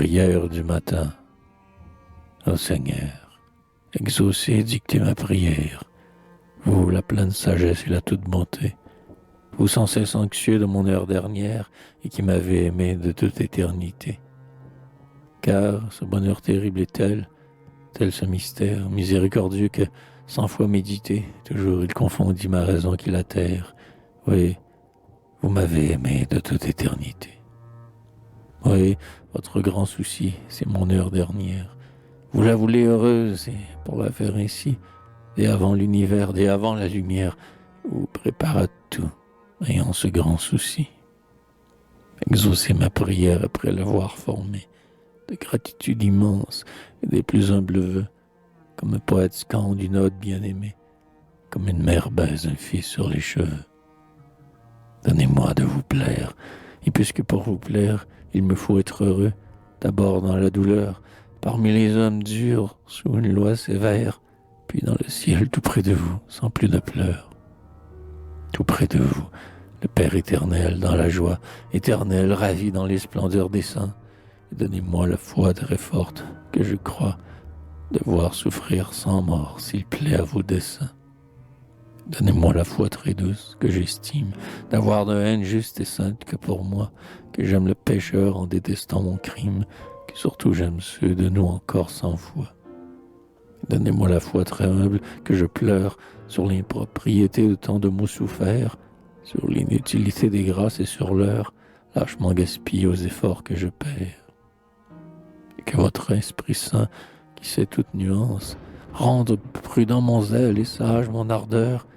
Prière du matin. Ô Seigneur, exaucez et dictez ma prière. Vous, la pleine sagesse et la toute bonté, vous sans cesse anxieux de mon heure dernière et qui m'avez aimé de toute éternité. Car ce bonheur terrible est tel ce mystère miséricordieux que, 100 fois médité, toujours il confondit ma raison qui la terre. Oui, vous m'avez aimé de toute éternité. Oui, votre grand souci, c'est mon heure dernière. Vous la voulez heureuse, et pour la faire ainsi, dès avant l'univers, dès avant la lumière, vous préparâtes tout, ayant ce grand souci. Exaucez ma prière après l'avoir formée, de gratitude immense et des plus humbles vœux, comme un poète scande une ode bien-aimée, comme une mère baise un fils sur les cheveux. Donnez-moi de vous plaire, et puisque pour vous plaire, il me faut être heureux, d'abord dans la douleur, parmi les hommes durs, sous une loi sévère, puis dans le ciel tout près de vous, sans plus de pleurs. Tout près de vous, le Père éternel dans la joie, éternel ravi dans les splendeurs des saints. Donnez-moi la foi très forte que je crois devoir souffrir sans mort s'il plaît à vos desseins. Donnez-moi la foi très douce que j'estime d'avoir de haine juste et sainte que pour moi, que j'aime le pécheur en détestant mon crime, que surtout j'aime ceux de nous encore sans foi. Donnez-moi la foi très humble que je pleure sur l'impropriété de tant de maux soufferts, sur l'inutilité des grâces et sur l'heure, lâchement gaspillé aux efforts que je perds. Et que votre Esprit Saint, qui sait toute nuance, rende prudent mon zèle et sage mon ardeur.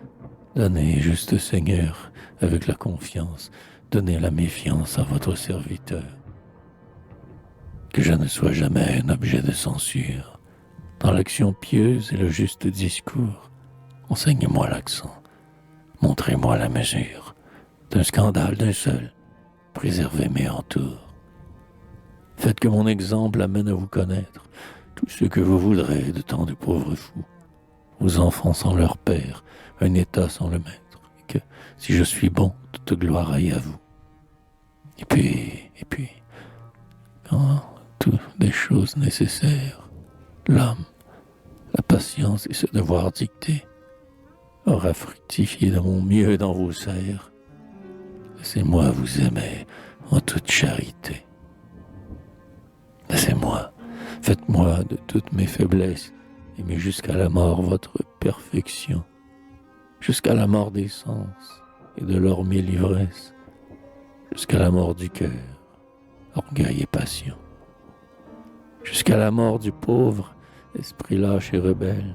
Donnez, juste Seigneur, avec la confiance, donnez la méfiance à votre serviteur. Que je ne sois jamais un objet de censure. Dans l'action pieuse et le juste discours, enseignez-moi l'accent, montrez-moi la mesure. D'un scandale d'un seul, préservez mes entours. Faites que mon exemple amène à vous connaître tout ce que vous voudrez de tant de pauvres fous, vos enfants sans leur père, un état sans le maître, et que, si je suis bon, toute gloire aille à vous. Et puis, quand toutes des choses nécessaires, l'homme, la patience et ce devoir dicté, aura fructifié de mon mieux dans vos serres, laissez-moi vous aimer en toute charité. Laissez-moi, faites-moi de toutes mes faiblesses aimer jusqu'à la mort votre perfection, jusqu'à la mort des sens et de leur mille ivresse, jusqu'à la mort du cœur, orgueil et passion, jusqu'à la mort du pauvre, esprit lâche et rebelle,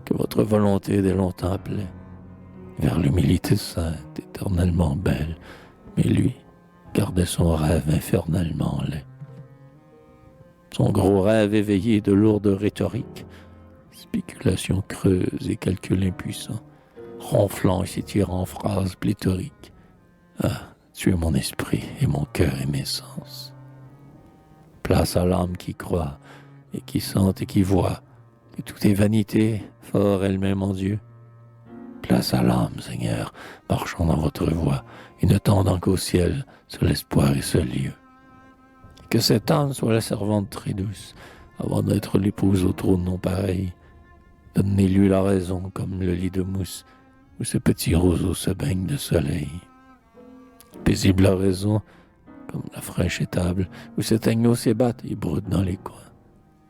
que votre volonté dès longtemps plaît, vers l'humilité sainte, éternellement belle, mais lui gardait son rêve infernalement laid. Son gros rêve éveillé de lourde rhétorique, spéculation creuse et calcul impuissant, ronflant et s'étirant en phrases pléthoriques. Ah, tuez mon esprit et mon cœur et mes sens. Place à l'âme qui croit et qui sent et qui voit que tout est vanité, fort elle-même en Dieu. Place à l'âme, Seigneur, marchant dans votre voie et ne tendant qu'au ciel sur l'espoir et ce lieu. Que cette âme soit la servante très douce, avant d'être l'épouse au trône non pareil. Donnez-lui la raison comme le lit de mousse, où ce petit roseau se baigne de soleil. Paisible la raison, comme la fraîche étable, où cet agneau s'ébatte et broute dans les coins.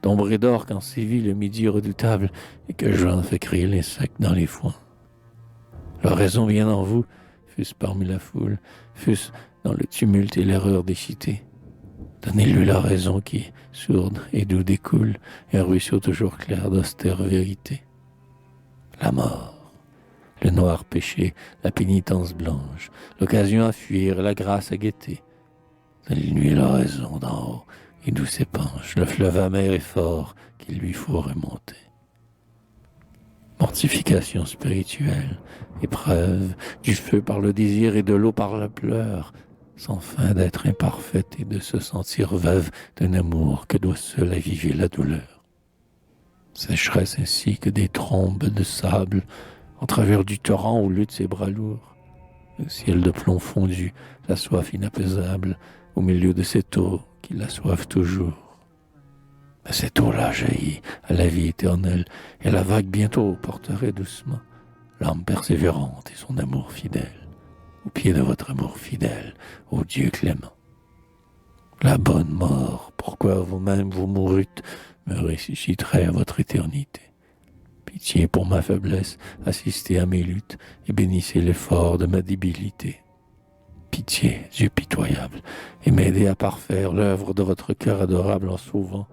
D'ombre et d'or quand sévit le midi redoutable, et que juin fait crier l'insecte dans les foins. La raison vient en vous, fût-ce parmi la foule, fût-ce dans le tumulte et l'erreur des cités. Donnez-lui la raison qui, sourde et d'où découle, un ruisseau toujours clair d'austère vérité. La mort, le noir péché, la pénitence blanche, l'occasion à fuir, la grâce à guetter. Donnez-lui la raison d'en haut, et d'où s'épanche le fleuve amer et fort qu'il lui faut remonter. Mortification spirituelle, épreuve, du feu par le désir et de l'eau par le pleur, sans fin d'être imparfaite et de se sentir veuve d'un amour que doit seul aviver la douleur. Sécheresse ainsi que des trombes de sable, en travers du torrent où luttent ses bras lourds. Le ciel de plomb fondu, la soif inapaisable, au milieu de cette eau qui la soif toujours. Mais cette eau-là jaillit à la vie éternelle, et la vague bientôt porterait doucement l'âme persévérante et son amour fidèle, au pied de votre amour fidèle, ô Dieu clément. La bonne mort, pourquoi vous-même vous mourûtes, me ressusciterait à votre éternité. Pitié pour ma faiblesse, assistez à mes luttes et bénissez l'effort de ma débilité. Pitié, Dieu pitoyable, et m'aidez à parfaire l'œuvre de votre cœur adorable en sauvant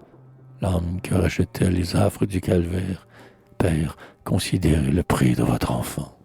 l'âme que rachetaient les affres du calvaire. Père, considérez le prix de votre enfant.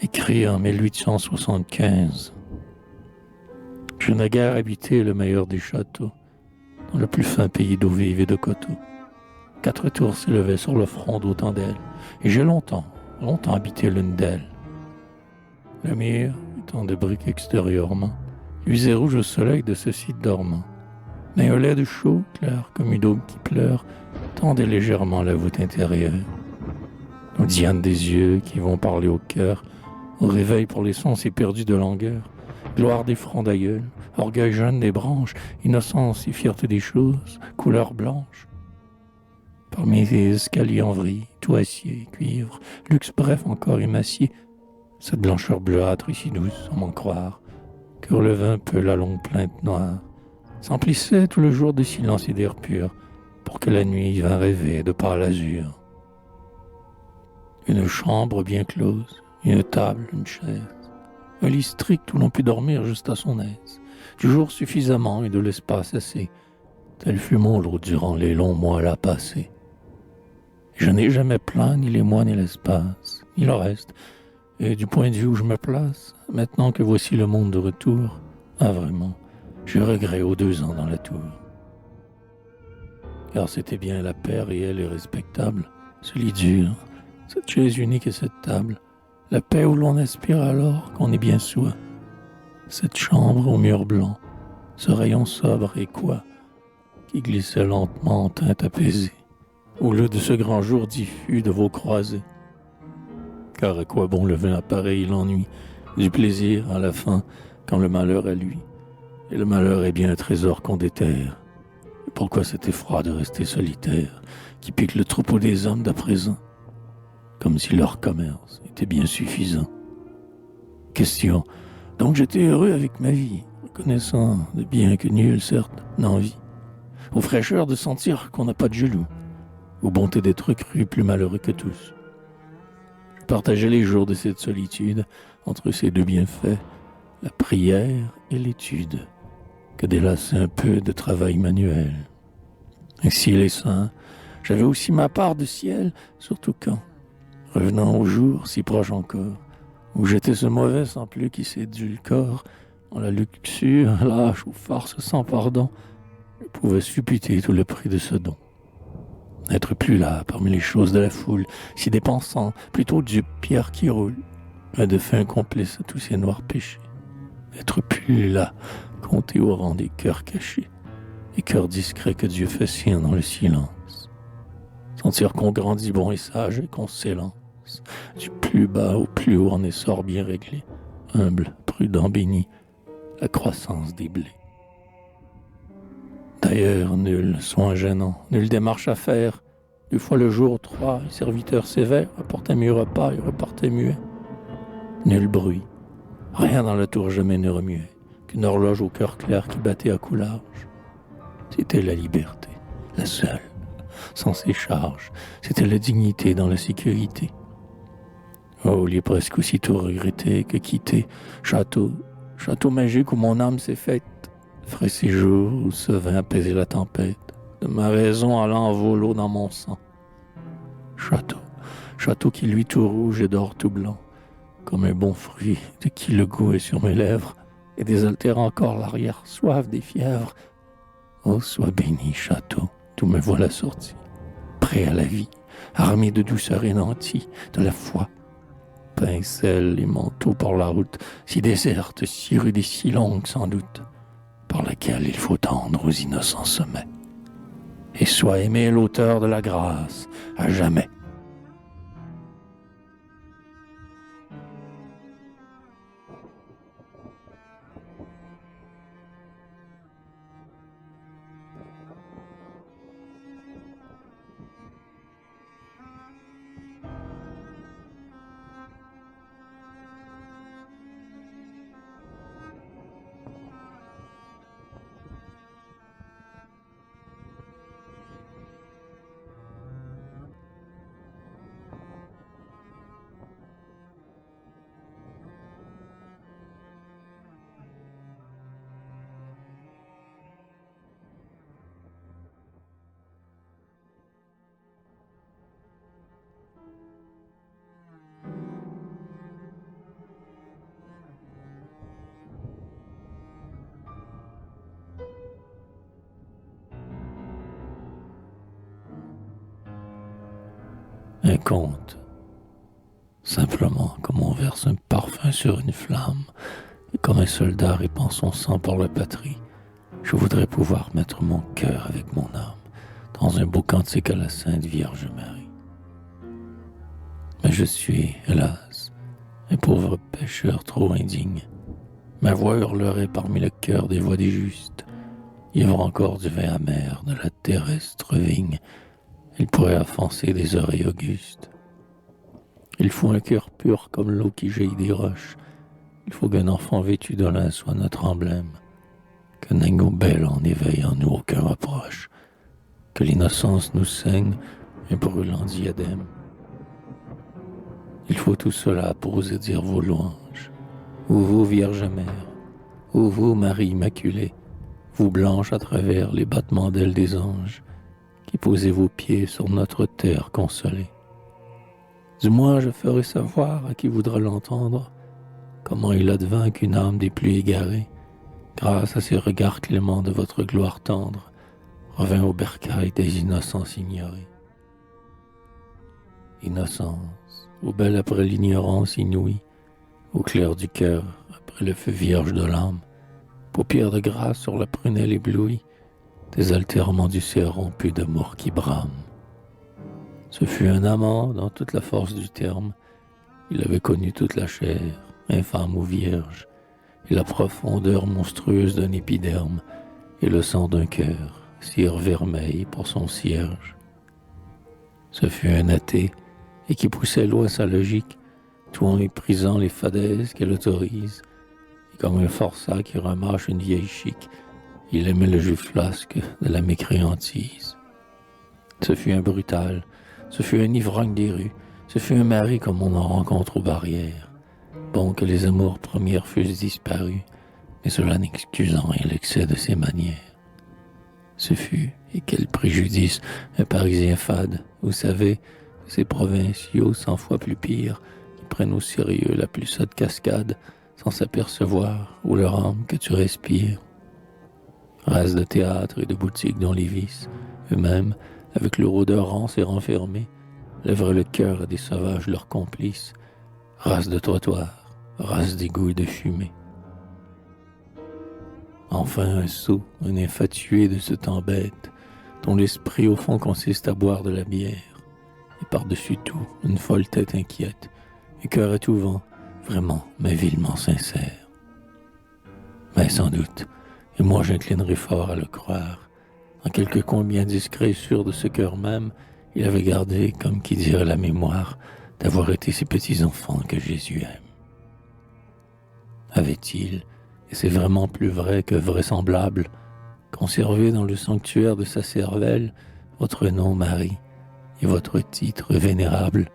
Écrit en 1875. Je n'ai guère habité le meilleur des châteaux, dans le plus fin pays d'eau vive et de coteaux. 4 tours s'élevaient sur le front d'autant d'ailes, et j'ai longtemps habité l'une d'elles. Le mur, étant de briques extérieurement, luisait rouge au soleil de ce site dormant. Mais un lait de chaud, clair comme une aube qui pleure, tendait légèrement la voûte intérieure. Aux dianes des yeux qui vont parler au cœur, au réveil pour les sens éperdus de langueur, gloire des francs d'aïeul, orgueil jeune des branches, innocence et fierté des choses, couleur blanche. Parmi les escaliers en vrille, tout acier, cuivre, luxe bref encore émacié, cette blancheur bleuâtre et si douce, sans m'en croire, que relevait un peu la longue plainte noire, s'emplissait tout le jour de silence et d'air pur, pour que la nuit y vînt rêver de pâle azur. Une chambre bien close, une table, une chaise, un lit strict où l'on put dormir juste à son aise, du jour suffisamment et de l'espace assez, tel fut mon lot durant les longs mois là passés. Je n'ai jamais plaint ni les mois ni l'espace, ni le reste, et du point de vue où je me place, maintenant que voici le monde de retour, ah vraiment, je regrette aux 2 ans dans la tour. Car c'était bien la paix réelle et respectable, ce lit dur, cette chaise unique et cette table, la paix où l'on aspire alors qu'on est bien soi. Cette chambre au mur blanc, ce rayon sobre et quoi, qui glissait lentement en teinte apaisée, au lieu de ce grand jour diffus de vos croisées. Car à quoi bon le vin à pareil l'ennui, du plaisir à la fin, quand le malheur est lui, et le malheur est bien un trésor qu'on déterre. Et pourquoi cet effroi de rester solitaire, qui pique le troupeau des hommes d'à présent, comme si leur commerce était bien suffisant. Question. Donc j'étais heureux avec ma vie, reconnaissant de bien que nul, certes, n'envie, aux fraîcheurs de sentir qu'on n'a pas de jaloux, aux bontés d'être cru plus malheureux que tous. Je partageais les jours de cette solitude entre ces 2 bienfaits, la prière et l'étude, que délassait un peu de travail manuel. Ainsi les saints, j'avais aussi ma part de ciel, surtout quand, revenant au jour si proche encore, où j'étais ce mauvais sans plus qui séduit le corps, en la luxure, lâche ou farce sans pardon, je pouvais supputer tout le prix de ce don. N'être plus là, parmi les choses de la foule, si dépensant, plutôt Dieu pierre qui roule, un de fin complice à tous ces noirs péchés. N'être plus là, compté au rang des cœurs cachés, les cœurs discrets que Dieu fait sien dans le silence. Sentir qu'on grandit bon et sage et qu'on s'élance, du plus bas au plus haut en essor bien réglé, humble, prudent, béni, la croissance des blés. D'ailleurs, nul soin gênant, nulle démarche à faire. 2 fois le jour, 3 serviteurs sévères apportaient mieux repas et repartaient muets. Nul bruit, rien dans la tour jamais ne remuait, qu'une horloge au cœur clair qui battait à coups larges. C'était la liberté, la seule. sans ses charges. C'était la dignité dans la sécurité. Oh, il est presque aussitôt regretté que quitté. Château, château magique où mon âme s'est faite. Frais séjour où se vint apaiser la tempête. De ma raison allant en volo dans mon sang. Château, château qui luit tout rouge et dort tout blanc. Comme un bon fruit de qui le goût est sur mes lèvres. Et désaltère encore l'arrière soif des fièvres. Oh, sois béni, château, d'où me voilà sorti. Prêt à la vie, armé de douceur et nantis, de la foi. Pincelles et manteaux par la route, si déserte, si rude et si longue sans doute, par laquelle il faut tendre aux innocents sommets. Et sois aimé l'auteur de la grâce, à jamais. Un conte, simplement comme on verse un parfum sur une flamme, et comme un soldat répand son sang pour la patrie, je voudrais pouvoir mettre mon cœur avec mon âme dans un beau cantique à la Sainte Vierge Marie. Mais je suis, hélas, un pauvre pécheur trop indigne. Ma voix hurlerait parmi le cœur des voix des justes, ivre encore du vin amer de la terrestre vigne. Il pourrait offenser des oreilles augustes. Il faut un cœur pur comme l'eau qui jaillit des roches. Il faut qu'un enfant vêtu de lin soit notre emblème. Qu'un agneau bel en éveille en nous aucun reproche. Que l'innocence nous saigne un brûlant diadème. Il faut tout cela pour oser dire vos louanges. Ô vous, Vierge mère, ô vous, Marie Immaculée, vous blanche à travers les battements d'ailes des anges, qui posez vos pieds sur notre terre consolée. Du moins, je ferai savoir à qui voudra l'entendre comment il advint qu'une âme des plus égarées, grâce à ces regards cléments de votre gloire tendre, revint au bercail des innocents ignorés. Innocence, ô belle après l'ignorance inouïe, au clair du cœur, après le feu vierge de l'âme, paupières de grâce sur la prunelle éblouie, désaltèrement du ciel rompu d'amour qui brame. Ce fut un amant dans toute la force du terme. Il avait connu toute la chair, infâme ou vierge, et la profondeur monstrueuse d'un épiderme, et le sang d'un cœur, cire vermeille pour son cierge. Ce fut un athée, et qui poussait loin sa logique, tout en méprisant les fadaises qu'elle autorise, et comme un forçat qui ramasse une vieille chic, il aimait le jus flasque de la mécréantise. Ce fut un brutal, ce fut un ivrogne des rues, ce fut un mari comme on en rencontre aux barrières. Bon que les amours premières fussent disparues, mais cela n'excusant rien l'excès de ses manières. Ce fut, et quel préjudice, un Parisien fade, vous savez, ces provinciaux 100 fois plus pires, qui prennent au sérieux la plus sotte cascade, sans s'apercevoir, ou leur âme que tu respires. Races de théâtre et de boutiques dont les vices, eux-mêmes, avec leur odeur rance et renfermée, lèveraient le cœur à des sauvages leurs complices, races de trottoirs, races d'égouts et de fumée. Enfin un sot, un infatué de ce temps bête, dont l'esprit au fond consiste à boire de la bière, et par-dessus tout, une folle tête inquiète, et cœur étouvant, vraiment, mais vilement sincère. Mais sans doute, et moi j'inclinerai fort à le croire, en quelque coin bien discret et sûr de ce cœur même, il avait gardé, comme qui dirait la mémoire, d'avoir été ces petits enfants que Jésus aime. Avait-il, et c'est vraiment plus vrai que vraisemblable, conservé dans le sanctuaire de sa cervelle, votre nom, Marie, et votre titre vénérable,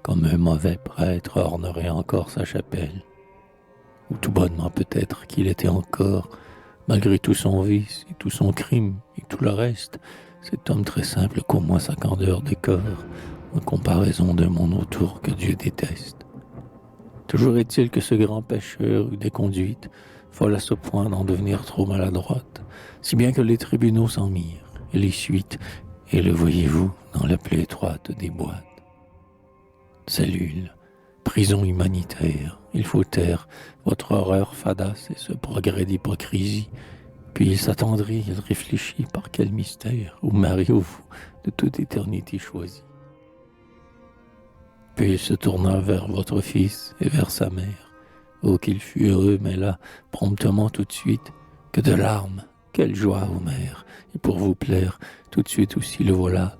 comme un mauvais prêtre ornerait encore sa chapelle. Ou tout bonnement peut-être qu'il était encore, malgré tout son vice et tout son crime et tout le reste, cet homme très simple qu'au moins sa candeur décore, en comparaison d'un monde autour que Dieu déteste. Toujours est-il que ce grand pécheur eut des conduites, folles à ce point d'en devenir trop maladroite, si bien que les tribunaux s'en mirent, et les suites, et le voyez-vous dans la plus étroite des boîtes. Cellule, prison humanitaire, il faut taire votre horreur fadasse et ce progrès d'hypocrisie, puis il s'attendrit, il réfléchit par quel mystère, ou Marie ou vous, de toute éternité choisie. Puis il se tourna vers votre fils et vers sa mère. Oh, qu'il fut heureux, mais là, promptement tout de suite, que de larmes, quelle joie, ô mère, et pour vous plaire, tout de suite aussi le voilà,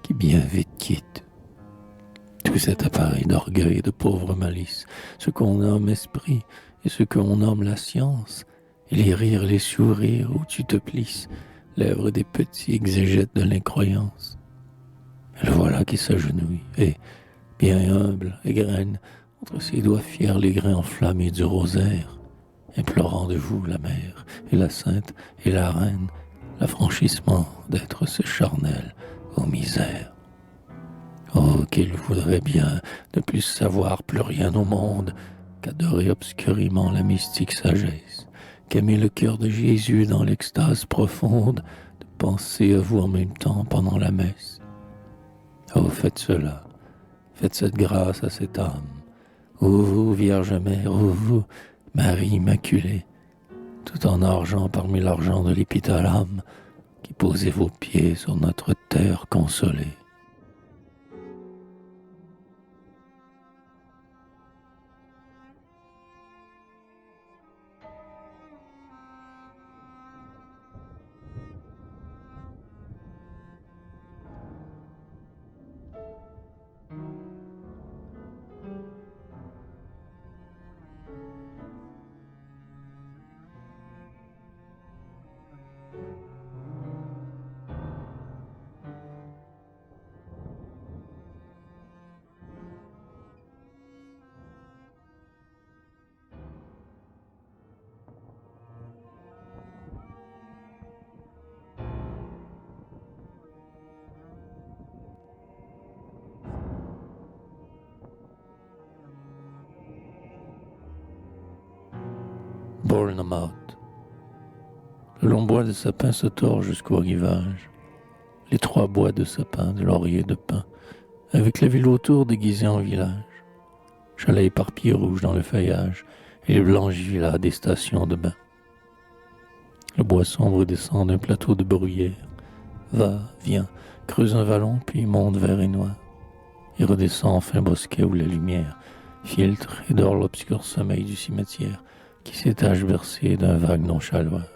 qui bien vite quitte. Tout cet appareil d'orgueil et de pauvre malice, ce qu'on nomme esprit et ce qu'on nomme la science, et les rires, les sourires où tu te plisses, lèvres des petits exégètes de l'incroyance. Et le voilà qui s'agenouille, et, bien humble, égrène, entre ses doigts fiers les grains enflammés du rosaire, implorant de vous, la mère, et la sainte, et la reine, l'affranchissement d'être ce charnel aux misères. Oh, qu'il voudrait bien ne plus savoir plus rien au monde qu'adorer obscurément la mystique sagesse, qu'aimer le cœur de Jésus dans l'extase profonde, de penser à vous en même temps pendant la messe. Oh, faites cela, faites cette grâce à cette âme. Ô vous, Vierge Mère, ô vous, Marie Immaculée, tout en argent parmi l'argent de l'épithalame, qui posez vos pieds sur notre terre consolée. Bournemouth. Le long bois de sapin se tord jusqu'au rivage. Les 3 bois de sapin, de laurier, de pin, avec la ville autour déguisée en village. Chalets éparpillés rouges dans le feuillage, et les blanches villas des stations de bain. Le bois sombre descend d'un plateau de bruyère, va, vient, creuse un vallon, puis monte vert et noir, et redescend en fin bosquet où la lumière filtre et dort l'obscur sommeil du cimetière, qui s'étage bercé d'un vague nonchaloir.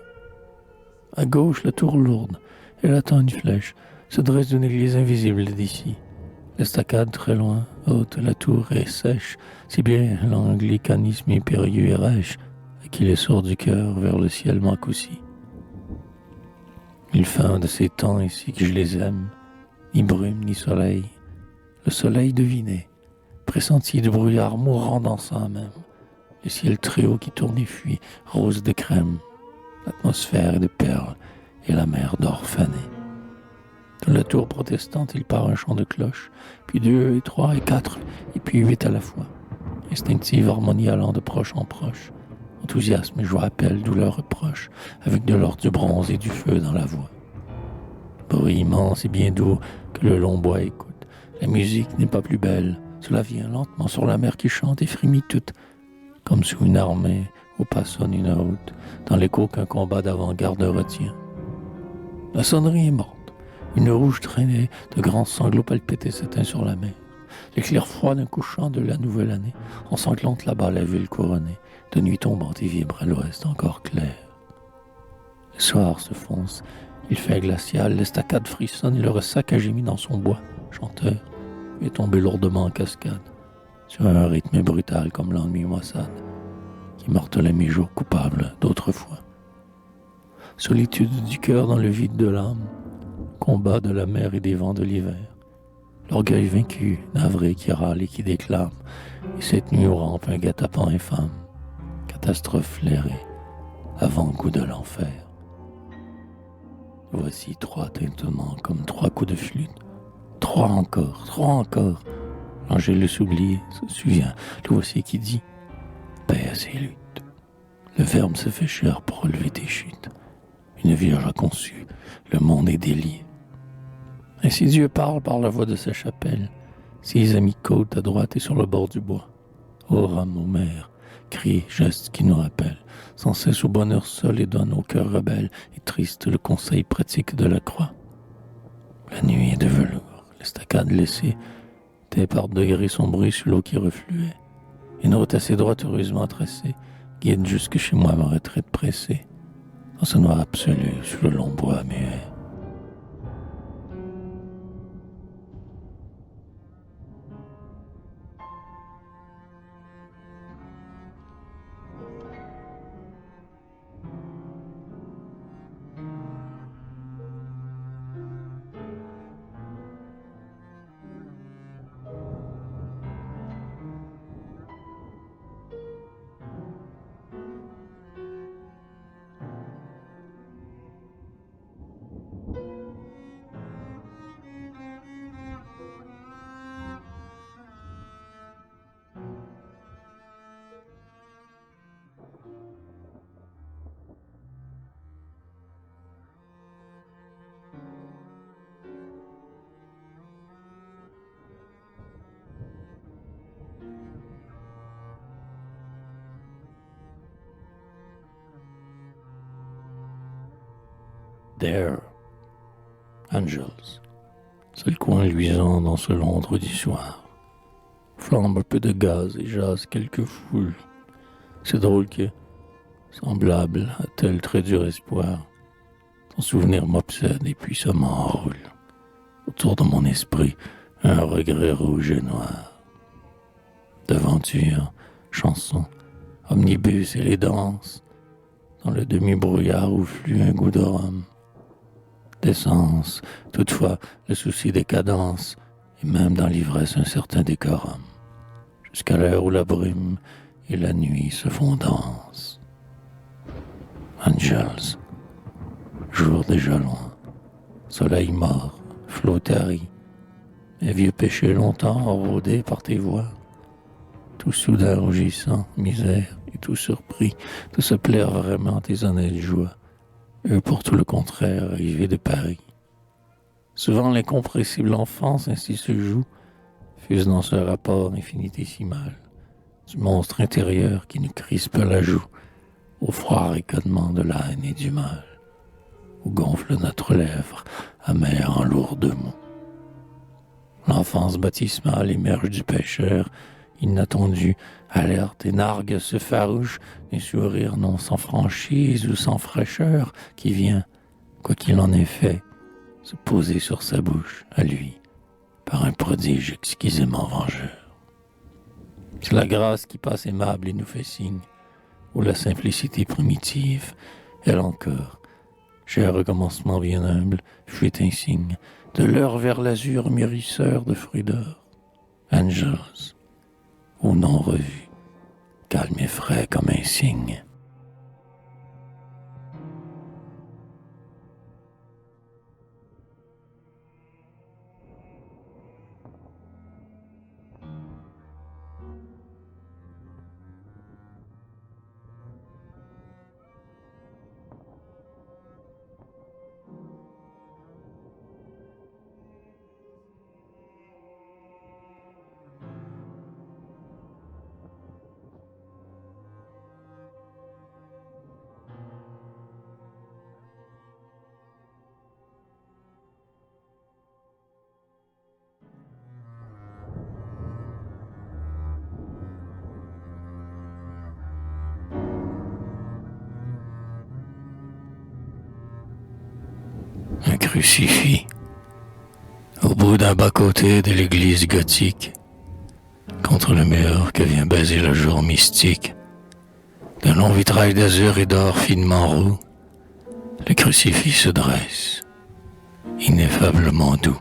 À gauche, la tour lourde, elle attend une flèche, se dresse d'une église invisible d'ici. L'estacade très loin, haute, la tour est sèche, si bien l'anglicanisme impérieux et rêche, à qui les sort du cœur vers le ciel manque aussi. Il fait un de ces temps ici que je les aime, ni brume ni soleil. Le soleil deviné, pressenti de brouillard mourant dans ça même. Le ciel très haut qui tourne et fuit, rose de crème, l'atmosphère est de perles et la mer d'or fané. De la tour protestante, il part un chant de cloche, puis 2 et 3 et 4, et puis 8 à la fois. Instinctive harmonie allant de proche en proche, enthousiasme et joie appellent, douleur reproche, avec de l'or, du bronze et du feu dans la voix. Bruit immense et bien doux que le long bois écoute. La musique n'est pas plus belle, cela vient lentement sur la mer qui chante et frémit toute, comme sous une armée où pas sonne une haute, dans l'écho qu'un combat d'avant-garde retient. La sonnerie est morte. Une rouge traînée de grands sanglots palpitait s'éteint sur la mer. L'éclair froid d'un couchant de la nouvelle année ensanglante là-bas la ville couronnée, de nuit tombante et vibre à l'ouest encore clair. Le soir se fonce, il fait glacial, l'estacade frissonne et le ressac a gémi dans son bois, chanteur, est tombé lourdement en cascade, sur un rythme brutal comme l'ennui maussade, qui mortelait mes jours coupables d'autrefois. Solitude du cœur dans le vide de l'âme, combat de la mer et des vents de l'hiver. L'orgueil vaincu, navré qui râle et qui déclame, et cette nuit où rampe un guet-apens infâme, catastrophe flairée, avant-goût de l'enfer. Voici 3 tintements comme 3 coups de flûte, 3 encore, 3 encore. L'Angélus oublié se souvient, le voici qui dit paix à ses luttes. Le Verbe se fait cher pour relever tes chutes. Une vierge a conçu, le monde est délié. Ainsi Dieu parle par la voix de sa chapelle. Ses amis côte à droite et sur le bord du bois. Ô rame, ô mer, cris, gestes qui nous rappellent, sans cesse au bonheur seul et donne au cœur rebelle et triste le conseil pratique de la croix. La nuit est de velours, l'estacade laissée, tes par degrés son bruit sur l'eau qui refluait. Une route assez droite heureusement tracée, guide jusque chez moi ma retraite pressée, dans ce noir absolu sur le long bois muet. There, Angels, c'est le coin luisant dans ce Londres du soir. Flambe un peu de gaz et jase quelques foules. C'est drôle que, semblable à tel très dur espoir, ton souvenir m'obsède et puissamment enroule. Autour de mon esprit, un regret rouge et noir. D'aventure, chansons, omnibus et les danses, dans le demi-brouillard où flue un goût de rhum. D'essence, toutefois le souci des cadences, et même dans l'ivresse un certain décorum, jusqu'à l'heure où la brume et la nuit se font danse. Angels, jour déjà loin, soleil mort, flot tari, mes vieux péchés longtemps rôdés par tes voix, tout soudain rougissant, misère et tout surpris de se plaire vraiment tes honnêtes joies. Eux pour tout le contraire, arrivés de Paris. Souvent l'incompressible enfance ainsi se joue, fuse dans ce rapport infinitésimal, du monstre intérieur qui nous crispe la joue, au froid ricotement de la haine et du mal, où gonfle notre lèvre, amère en lourds mots. L'enfance baptismale émerge du pécheur, inattendu, alerte et nargue ce farouche, un sourire non sans franchise ou sans fraîcheur, qui vient, quoi qu'il en ait fait, se poser sur sa bouche, à lui, par un prodige exquisément vengeur. C'est la grâce qui passe aimable et nous fait signe, ou la simplicité primitive, elle encore, cher recommencement bien humble, fuit insigne, de l'heure vers l'azur mûrisseur de fruits d'or. Angels, au non revu, calme et frais comme un cygne. Un crucifix au bout d'un bas-côté de l'église gothique, contre le mur que vient baiser le jour mystique, d'un long vitrail d'azur et d'or finement roux, le crucifix se dresse, ineffablement doux.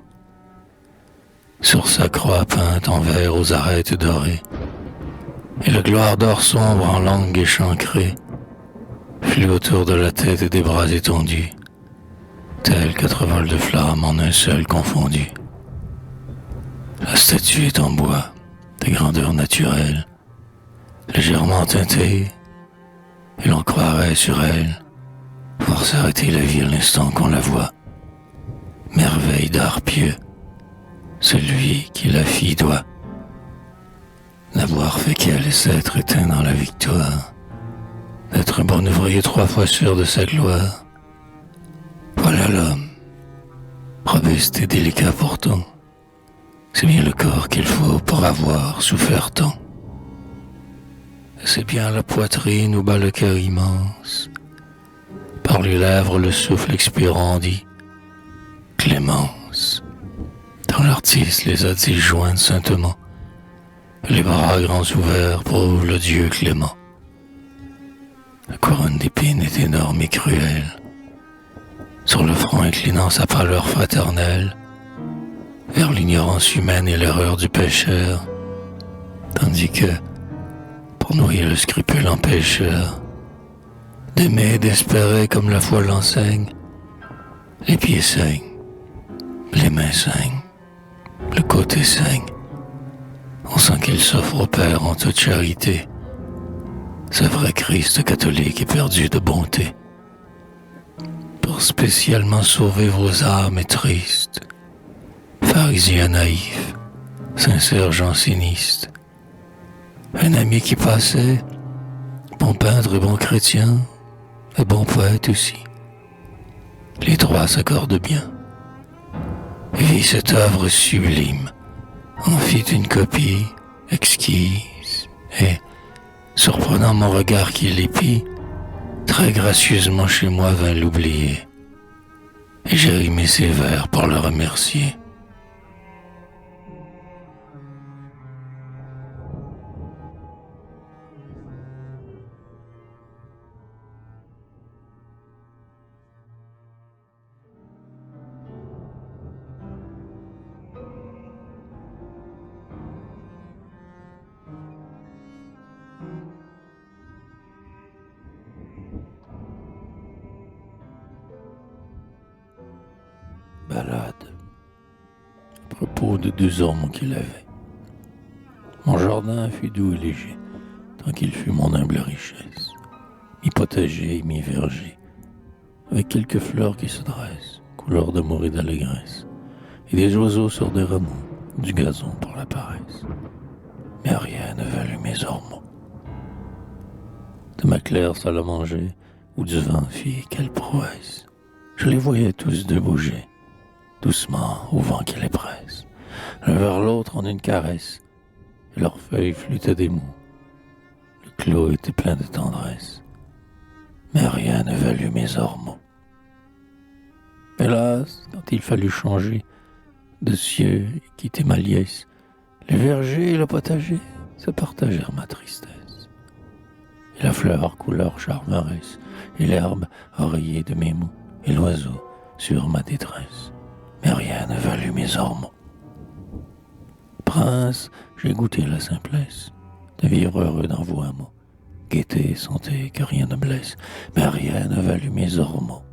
Sur sa croix peinte en verre aux arêtes dorées, et la gloire d'or sombre en langue échancrée flue autour de la tête des bras étendus, tels 4 vols de flammes en un seul confondu. La statue est en bois, de grandeur naturelle, légèrement teintée, et l'on croirait sur elle voir s'arrêter la vie à l'instant qu'on la voit. Merveille d'art pieux, celui qui la fit doit n'avoir fait qu'elle et s'être éteint dans la victoire, d'être un bon ouvrier 3 fois sûr de sa gloire. Voilà l'homme, robuste et délicat pourtant, c'est bien le corps qu'il faut pour avoir souffert tant. C'est bien la poitrine où bat le cœur immense, par les lèvres le souffle expirant dit Clémence. Dans l'artiste les a disjointes saintement, les bras grands ouverts prouvent le Dieu clément. La couronne d'épines est énorme et cruelle, sur le front inclinant sa pâleur fraternelle vers l'ignorance humaine et l'erreur du pécheur, tandis que, pour noyer le scrupule empêcheur, d'aimer et d'espérer comme la foi l'enseigne, les pieds saignent, les mains saignent, le côté saigne. On sent qu'il s'offre au Père en toute charité, ce vrai Christ catholique éperdu de bonté, pour spécialement sauver vos âmes tristes, pharisiens naïfs, sincères jansénistes. Un ami qui passait, bon peintre et bon chrétien, et bon poète aussi. Les 3 s'accordent bien. Vit cette œuvre sublime, en fit une copie exquise, et, surprenant mon regard qui l'épie, très gracieusement chez moi vint l'oublier, et j'ai rimé ses vers pour le remercier. Balade à propos de 2 ormeaux qu'il avait. Mon jardin fut doux et léger, tant qu'il fut mon humble richesse. Mi-potager, mi-verger, avec quelques fleurs qui se dressent, couleur d'amour et d'allégresse, et des oiseaux sur des rameaux, du gazon pour la paresse. Mais rien ne valut mes ormeaux. De ma claire salle à manger, où du vent fit quelle prouesse, je les voyais tous deux bouger, doucement au vent qui les presse, l'un vers l'autre en une caresse, et leurs feuilles flûtaient des mots. Le clos était plein de tendresse, mais rien ne valut mes ormeaux. Hélas, quand il fallut changer de cieux et quitter ma liesse, les vergers et le potager se partagèrent ma tristesse. Et la fleur couleur charmeresse, et l'herbe oreiller de mes mots, et l'oiseau sur ma détresse. Mais rien ne valut mes ormeaux. Prince, j'ai goûté la simplesse de vivre heureux dans vos hameaux. Gaieté, santé, que rien ne blesse, mais rien ne valut mes ormeaux.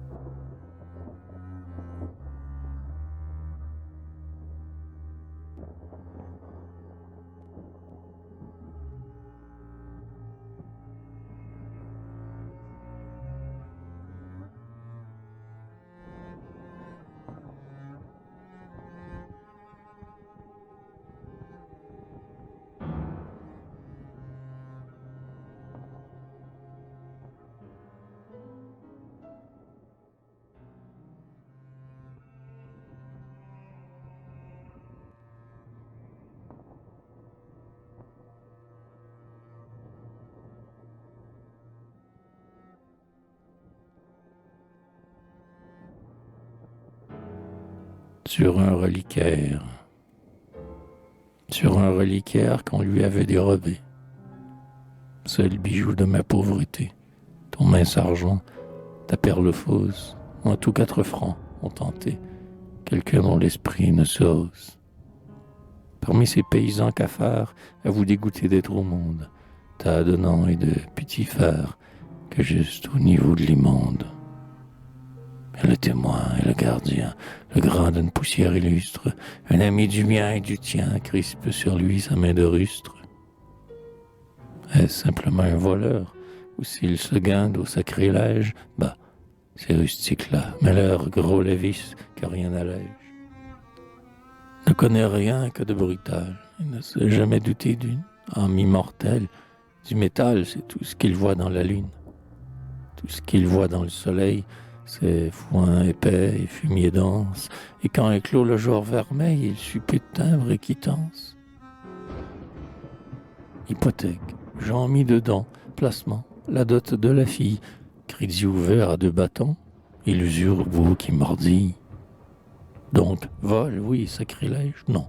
Sur un reliquaire qu'on lui avait dérobé, seul bijou de ma pauvreté, ton mince argent, ta perle fausse, en tout 4 francs ont tenté quelqu'un dont l'esprit ne se hausse. Parmi ces paysans cafards, à vous dégoûter d'être au monde, tas de noms et de putifères, que juste au niveau de l'immonde. Et le témoin et le gardien, le grand d'une poussière illustre, un ami du mien et du tien, crispe sur lui sa main de rustre. Est-ce simplement un voleur, ou s'il se guinde au sacrilège, bah, ces rustiques-là, mais leur gros lévis que rien n'allège. Ne connaît rien que de brutal, il ne s'est jamais douté d'une âme immortelle. Du métal, c'est tout ce qu'il voit dans la lune. Tout ce qu'il voit dans le soleil, c'est foin épais et fumier dense. Et quand éclot le jour vermeil, il suppute timbre et quittance. Hypothèque, j'en mis dedans, placement, la dot de la fille, crédit ouvert à 2 bâtons, et l'usure au bout qui mordille. Donc, vol, oui, sacrilège, non.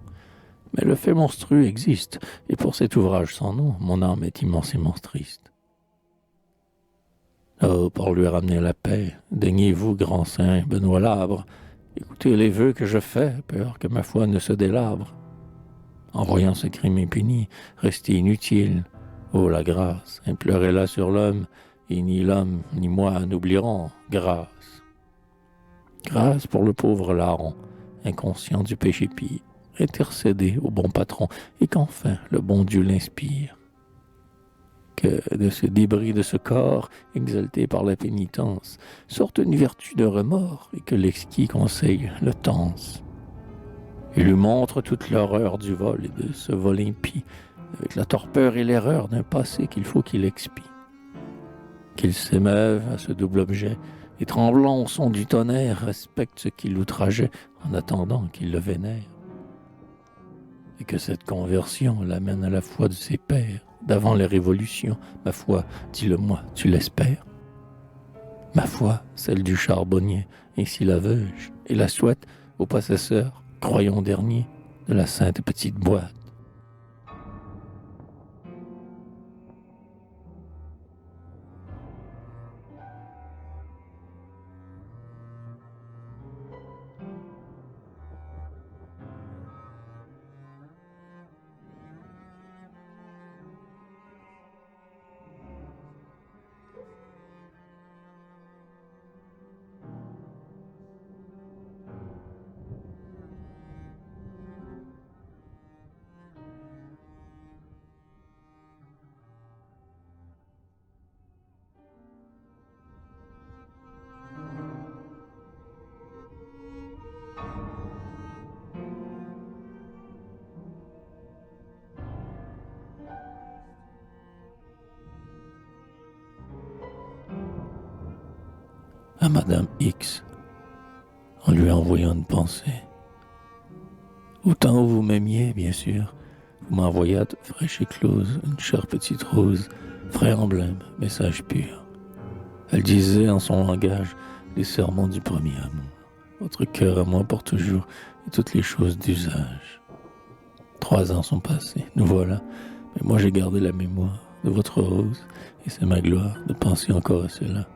Mais le fait monstrueux existe, et pour cet ouvrage sans nom, mon âme est immensément triste. Oh, pour lui ramener la paix, daignez-vous, grand saint Benoît Labre, écoutez les vœux que je fais, peur que ma foi ne se délabre. En voyant ce crime impuni, rester inutile, oh la grâce, impleurez-la sur l'homme, et ni l'homme ni moi n'oublierons, grâce. Grâce pour le pauvre larron, inconscient du péché pire, intercédé au bon patron, et qu'enfin le bon Dieu l'inspire. Que de ce débris de ce corps, exalté par la pénitence, sorte une vertu de remords, et que l'exquis conseil le tense. Il lui montre toute l'horreur du vol et de ce vol impie, avec la torpeur et l'erreur d'un passé qu'il faut qu'il expie. Qu'il s'émeuve à ce double objet, et tremblant au son du tonnerre, respecte ce qui l'outrageait en attendant qu'il le vénère. Et que cette conversion l'amène à la foi de ses pères, d'avant les révolutions, ma foi, dis-le-moi, tu l'espères? Ma foi, celle du charbonnier, ainsi la veux-je, et la souhaite au possesseur, croyons dernier, de la sainte petite boîte. À Madame X, en lui envoyant une pensée. Au temps où vous m'aimiez, bien sûr, vous m'envoyâtes, fraîche éclose, une chère petite rose, frais emblème, message pur. Elle disait en son langage les serments du premier amour. Votre cœur à moi pour toujours et toutes les choses d'usage. 3 ans sont passés, nous voilà, mais moi j'ai gardé la mémoire de votre rose et c'est ma gloire de penser encore à cela.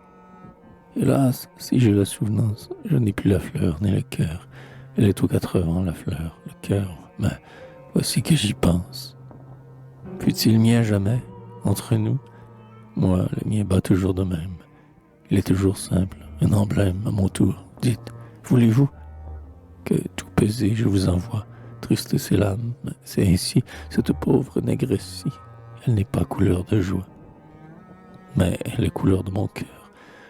Hélas, si j'ai la souvenance, je n'ai plus la fleur ni le cœur. Elle est aux 4 vents, la fleur, le cœur, mais voici que j'y pense. Fut-il mien jamais, entre nous? Moi, le mien bat toujours de même. Il est toujours simple, un emblème à mon tour. Dites, voulez-vous que tout pesé je vous envoie? Triste c'est l'âme, c'est ainsi, cette pauvre négresse-ci, elle n'est pas couleur de joie, mais elle est couleur de mon cœur.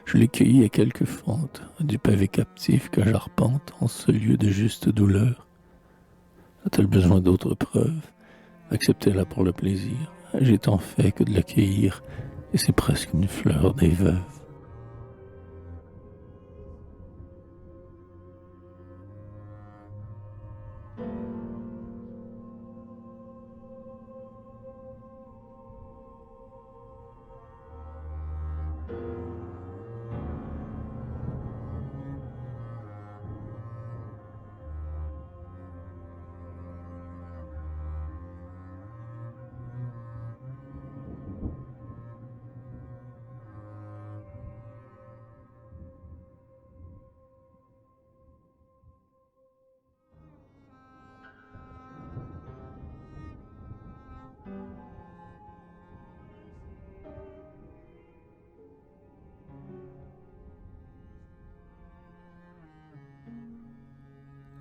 Je l'ai cueillie à quelques fentes du pavé captif que j'arpente en ce lieu de juste douleur. A-t-elle besoin d'autres preuves? Acceptez-la pour le plaisir. J'ai tant fait que de l'accueillir, et c'est presque une fleur des veuves.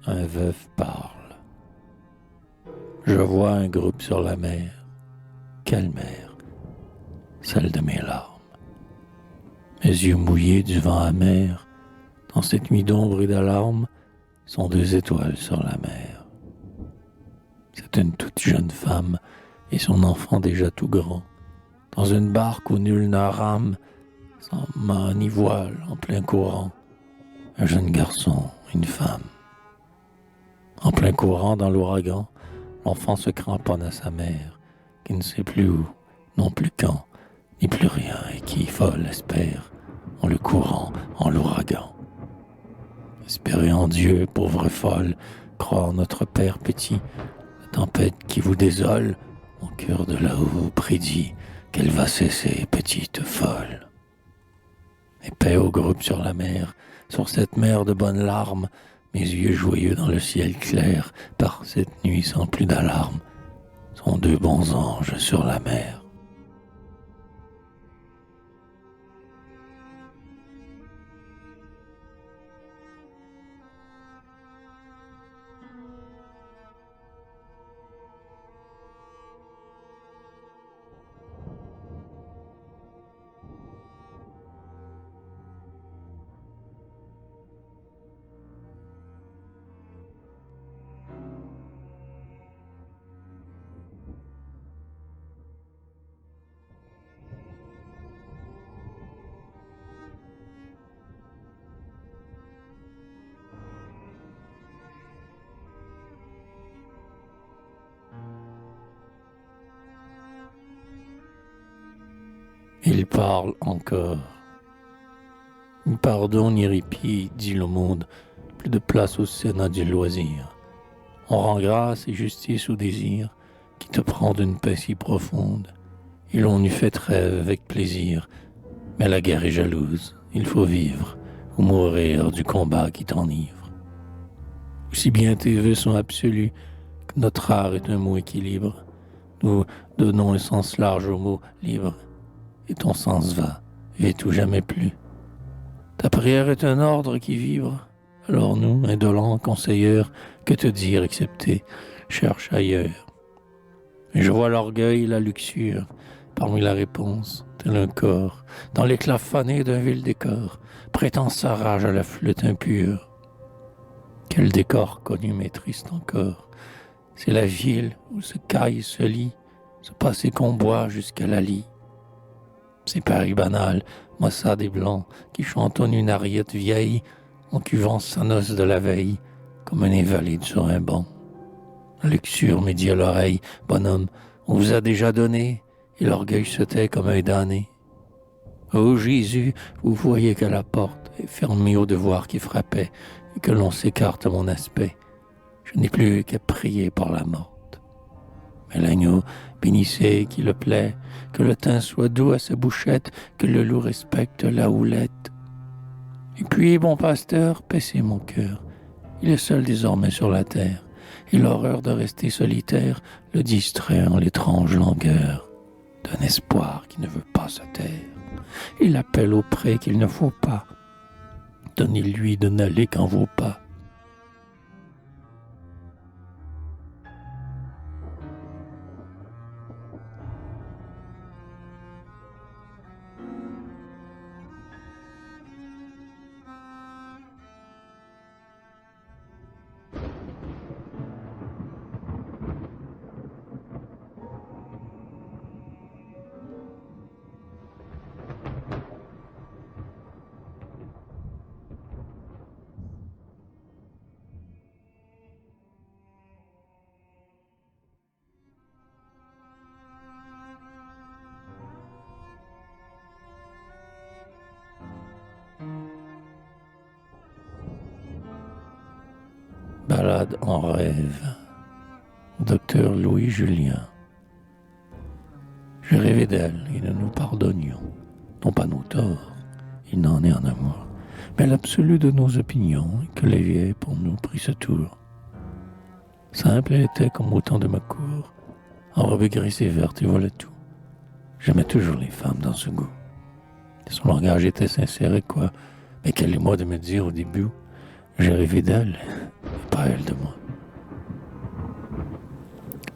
Un veuf parle. Je vois un groupe sur la mer. Quelle mer? Celle de mes larmes. Mes yeux mouillés du vent amer, dans cette nuit d'ombre et d'alarme, sont deux étoiles sur la mer. C'est une toute jeune femme et son enfant déjà tout grand, dans une barque où nul ne rame, sans mât ni voile en plein courant. Un jeune garçon, une femme. En plein courant dans l'ouragan, l'enfant se cramponne à sa mère, qui ne sait plus où, non plus quand, ni plus rien, et qui, folle, espère, en le courant, en l'ouragan. Espérez en Dieu, pauvre folle, crois en notre Père petit, la tempête qui vous désole, mon cœur de là-haut vous prédit qu'elle va cesser, petite folle. Et paix au groupe sur la mer, sur cette mer de bonnes larmes, mes yeux joyeux dans le ciel clair, par cette nuit sans plus d'alarme, sont deux bons anges sur la mer. Il parle encore. Ni pardon ni répit, dit le monde, plus de place au Sénat du loisir. On rend grâce et justice au désir qui te prend d'une paix si profonde, et l'on eût fait trêve avec plaisir. Mais la guerre est jalouse, il faut vivre ou mourir du combat qui t'enivre. Aussi bien tes vœux sont absolus que notre art est un mot équilibre, nous donnons un sens large au mot libre, et ton sens va, vite ou jamais plus. Ta prière est un ordre qui vibre, alors nous, indolents conseilleurs, que te dire excepté, cherche ailleurs. Et je vois l'orgueil et la luxure, parmi la réponse, tel un corps, dans l'éclat fané d'un vil décor, prêtant sa rage à la flûte impure. Quel décor connu mais triste encore, c'est la ville où se caille, se lit, ce passé qu'on boit jusqu'à la lie. C'est Paris banal, maussade et blanc, qui chantonne une ariette vieille, en cuvant sa noce de la veille, comme un invalide sur un banc. La luxure me dit à l'oreille, bonhomme, on vous a déjà donné, et l'orgueil se tait comme un damné. Ô Jésus, vous voyez que la porte est fermée au devoir qui frappait, et que l'on s'écarte à mon aspect. Je n'ai plus qu'à prier par la morte. Mais l'agneau, bénissez qui le plaît, que le thym soit doux à sa bouchette, que le loup respecte la houlette. Et puis, bon pasteur, paissez mon cœur, il est seul désormais sur la terre, et l'horreur de rester solitaire le distrait en l'étrange langueur d'un espoir qui ne veut pas se taire. Il appelle au pré qu'il ne faut pas, donnez-lui de n'aller qu'en vos pas. Balade en rêve. Docteur Louis Julien. J'ai rêvé d'elle et nous nous pardonnions, non pas nos torts, il n'en est en amour, mais l'absolu de nos opinions, et que les vieilles pour nous prit ce tour. Simple elle était comme au temps de ma cour, enrobée grise et verte et voilà tout. J'aimais toujours les femmes dans ce goût. Son langage était sincère et quoi, mais quel est moi de me dire au début, J'ai rêvé d'elle, et pas elle de moi.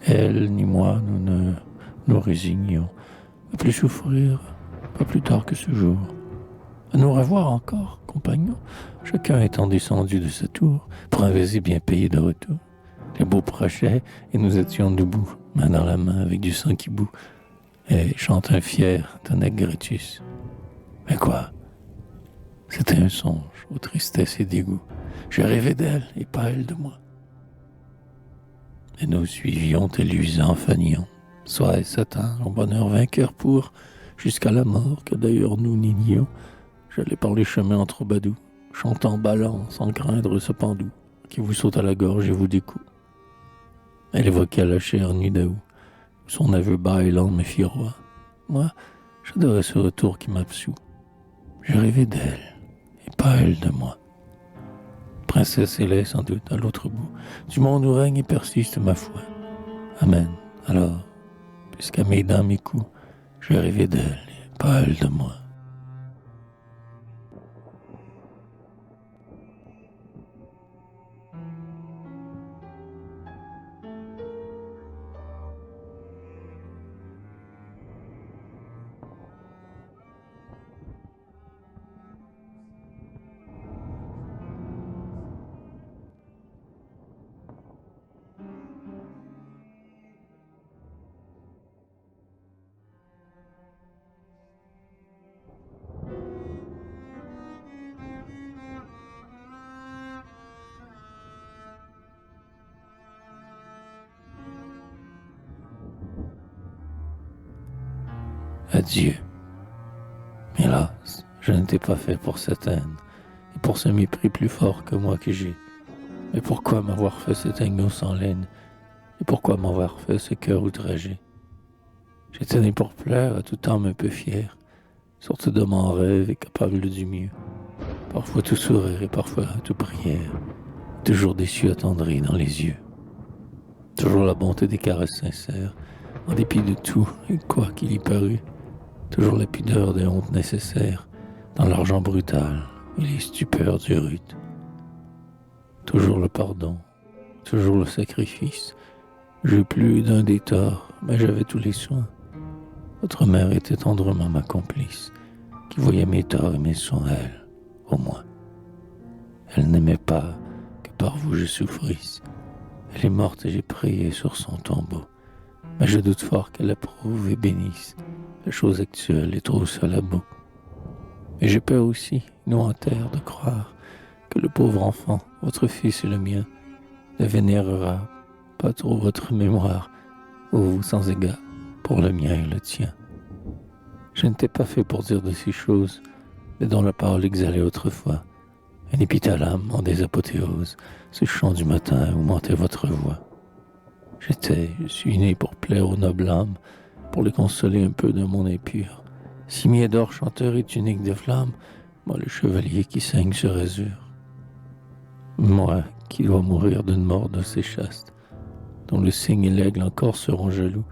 Elle ni moi, nous ne nous résignions à plus souffrir, pas plus tard que ce jour. À nous revoir encore, compagnons, chacun étant descendu de sa tour pour un baiser bien payé de retour. Les beaux prochaient et nous étions debout, main dans la main avec du sang qui bout, et chante un fier Tonec Gretus. Mais quoi? C'était un songe aux tristesses et dégoûts. J'ai rêvé d'elle et pas elle de moi. Et nous suivions tes luisants fanions, soie et satin, au bonheur vainqueur pour, jusqu'à la mort que d'ailleurs nous n'ignions. J'allais par les chemins en troubadour, chantant ballant sans craindre ce pendou qui vous saute à la gorge et vous découle. Elle évoquait la chère nuit d'août, où son aveu bâillant me fit roi. Moi, j'adorais ce retour qui m'absout. J'ai rêvé d'elle, et pas elle de moi. Princesse Hélène, sans doute, à l'autre bout du monde où règne et persiste ma foi. Amen. Alors, puisqu'à mes dents mes coups, j'ai rêvé d'elle, et pas elle de moi. Adieu. Hélas, je n'étais pas fait pour cette haine, et pour ce mépris plus fort que moi que j'ai. Mais pourquoi m'avoir fait cet agneau sans laine, et pourquoi m'avoir fait ce cœur outragé? J'étais né pour plaire, à tout âme un peu fière, sorte de mon rêve et capable du mieux. Parfois tout sourire et parfois tout prière, toujours déçu attendri dans les yeux. Toujours la bonté des caresses sincères, en dépit de tout et quoi qu'il y parût. Toujours la pudeur des hontes nécessaires, dans l'argent brutal et les stupeurs du rude. Toujours le pardon, toujours le sacrifice. J'eus plus d'un des torts, mais j'avais tous les soins. Votre mère était tendrement ma complice, qui voyait mes torts et mes soins, elle, au moins. Elle n'aimait pas que par vous je souffrisse. Elle est morte et j'ai prié sur son tombeau. Mais je doute fort qu'elle approuve et bénisse la chose actuelle et trop seule à bout. Et j'ai peur aussi, nous en terre, de croire que le pauvre enfant, votre fils et le mien, ne vénérera pas trop votre mémoire, ô vous sans égard, pour le mien et le tien. Je n'étais pas fait pour dire de ces choses, mais dont la parole exhalait autrefois, un épithalame en des apothéoses, ce chant du matin où montait votre voix. Je suis né pour plaire aux nobles âmes, pour les consoler un peu d'un monde impur. Cimier d'or, chanteur et tunique de flamme, moi le chevalier qui saigne sur azur. Moi qui dois mourir d'une mort d'assez chaste, dont le cygne et l'aigle encore seront jaloux,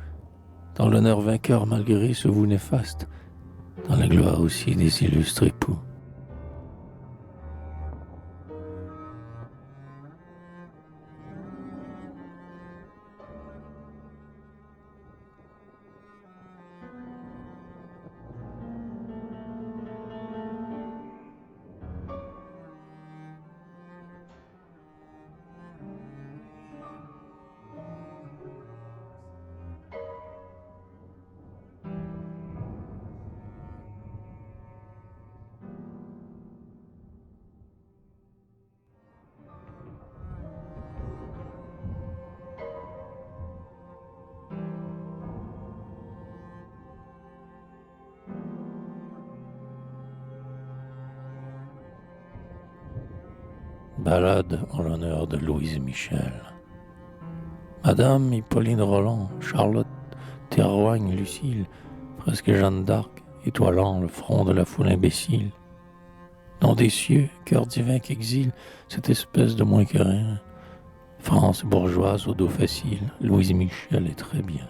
dans l'honneur vainqueur malgré ce vous néfaste, dans la gloire aussi des illustres époux. Ballade en l'honneur de Louise Michel. Madame Hippolyne Roland, Charlotte Théroigne Lucile, presque Jeanne d'Arc, étoilant le front de la foule imbécile. Nom des cieux, cœur divin qu'exile cette espèce de moins que rien. France bourgeoise au dos facile, Louise Michel est très bien.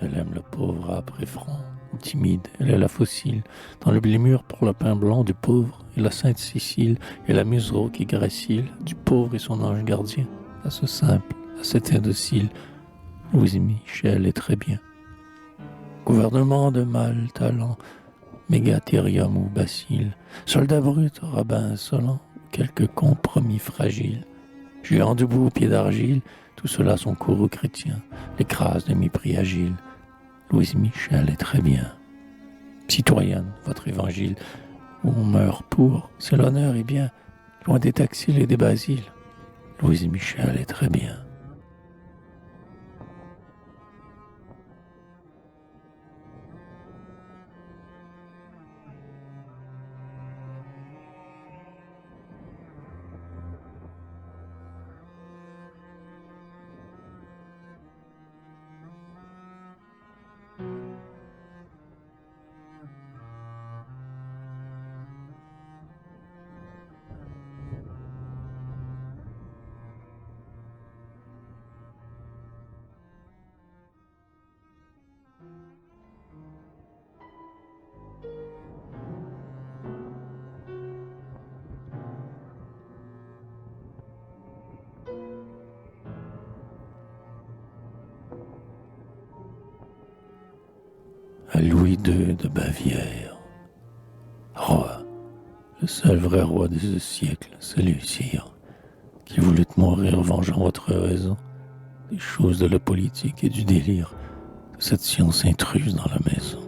Elle aime le pauvre âpre et front, Timide, elle est la fossile, dans le blé mûr pour le pain blanc du pauvre, et la sainte Cécile, et la musereau qui gracile, du pauvre et son ange gardien, à ce simple, à cet indocile, Louise Michel est très bien. Gouvernement de mal talent, mégathérium ou bacille, soldat brut, rabbin insolent, quelque compromis fragile, géant debout, pied d'argile, tout cela son courroux chrétien, l'écrase de mépris agile. Louise Michel est très bien. Citoyenne, votre évangile, où on meurt pour, c'est l'honneur et bien, loin des taxils et des basiles. Louise Michel est très bien. À Louis II de Bavière, roi, le seul vrai roi de ce siècle, celui-ci, qui voulut mourir vengeant votre raison, des choses de la politique et du délire, de cette science intruse dans la maison,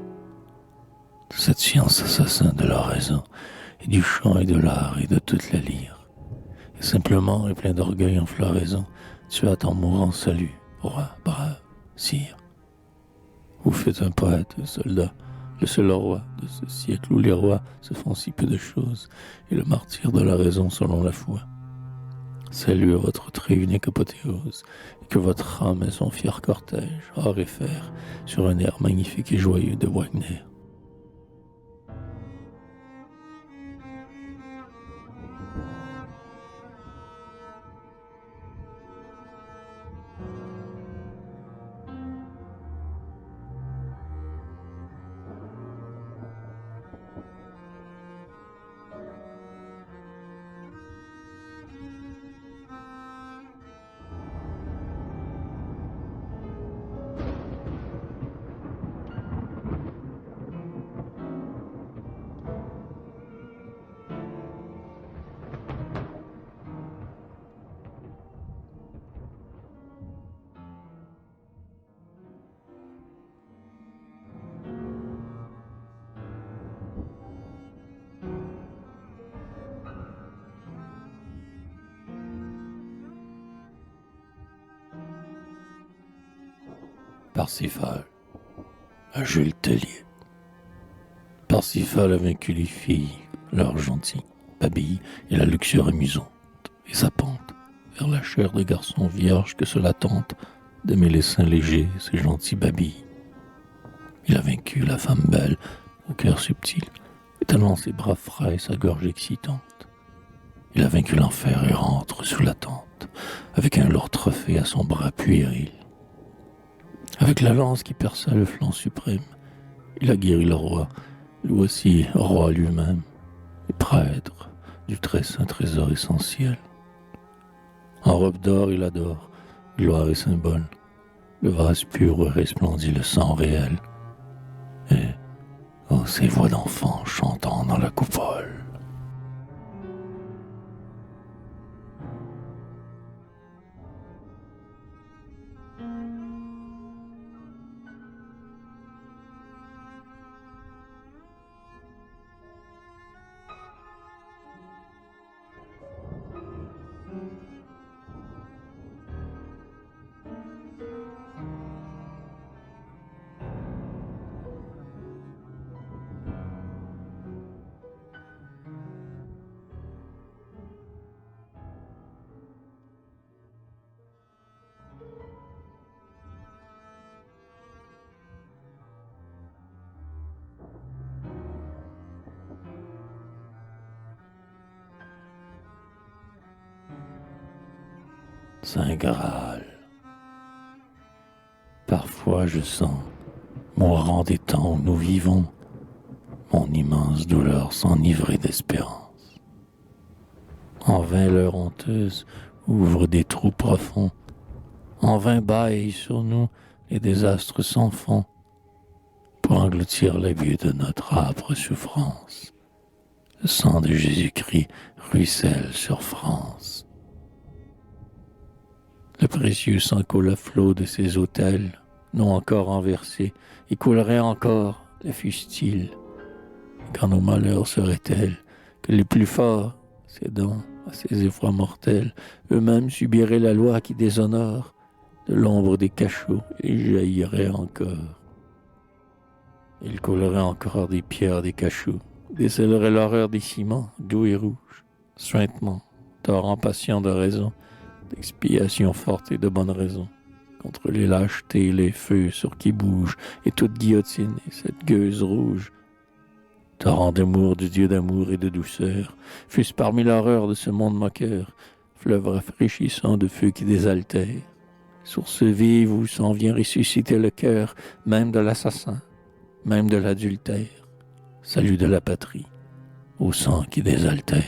de cette science assassin de la raison, et du chant et de l'art et de toute la lyre. Et simplement, et plein d'orgueil en floraison, tu as ton mourant salut, roi, brave, sire. Vous faites un poète, soldat, le seul roi de ce siècle où les rois se font si peu de choses, et le martyr de la raison selon la foi. Salut à votre très unique apothéose, et que votre âme et son fier cortège, or et fer, sur un air magnifique et joyeux de Wagner. Parsifal, à Jules Tellier. Parsifal a vaincu les filles, l'or gentil, Babi et la luxure amusante, et sa pente vers la chair de garçon vierge que cela tente d'aimer les seins légers, ces gentils babilles. Il a vaincu la femme belle, au cœur subtil, étalant ses bras frais et sa gorge excitante. Il a vaincu l'enfer et rentre sous la tente, avec un lourd trophée à son bras puéril. Avec la lance qui perça le flanc suprême, il a guéri le roi, lui aussi roi lui-même, et prêtre du très saint trésor essentiel. En robe d'or, il adore, gloire et symbole, le vase pur où resplendit le sang réel, et oh, ces voix d'enfants chantant dans la coupole. Saint Graal. Parfois je sens mourant des temps où nous vivons, mon immense douleur s'enivrait d'espérance. En vain l'heure honteuse ouvre des trous profonds, en vain bâillent sur nous les désastres sans fond, pour engloutir l'abus de notre âpre souffrance. Le sang de Jésus-Christ ruisselle sur France. Le précieux sang coule à flot de ces autels, non encore renversés, et coulerait encore, le fût-il. Quand nos malheurs seraient tels que les plus forts, cédant à ces effrois mortels, eux-mêmes subiraient la loi qui déshonore, de l'ombre des cachots, et jaillirait encore. Il coulerait encore des pierres des cachots, décèlerait l'horreur des ciments, doux et rouges, suintement, torrent patient de raison, d'expiation forte et de bonne raison, contre les lâchetés et les feux sur qui bougent, et toute guillotine et cette gueuse rouge. Torrent d'amour du Dieu d'amour et de douceur, fût-ce parmi l'horreur de ce monde moqueur, fleuve rafraîchissant de feu qui désaltère, source vive où s'en vient ressusciter le cœur, même de l'assassin, même de l'adultère, salut de la patrie, au sang qui désaltère.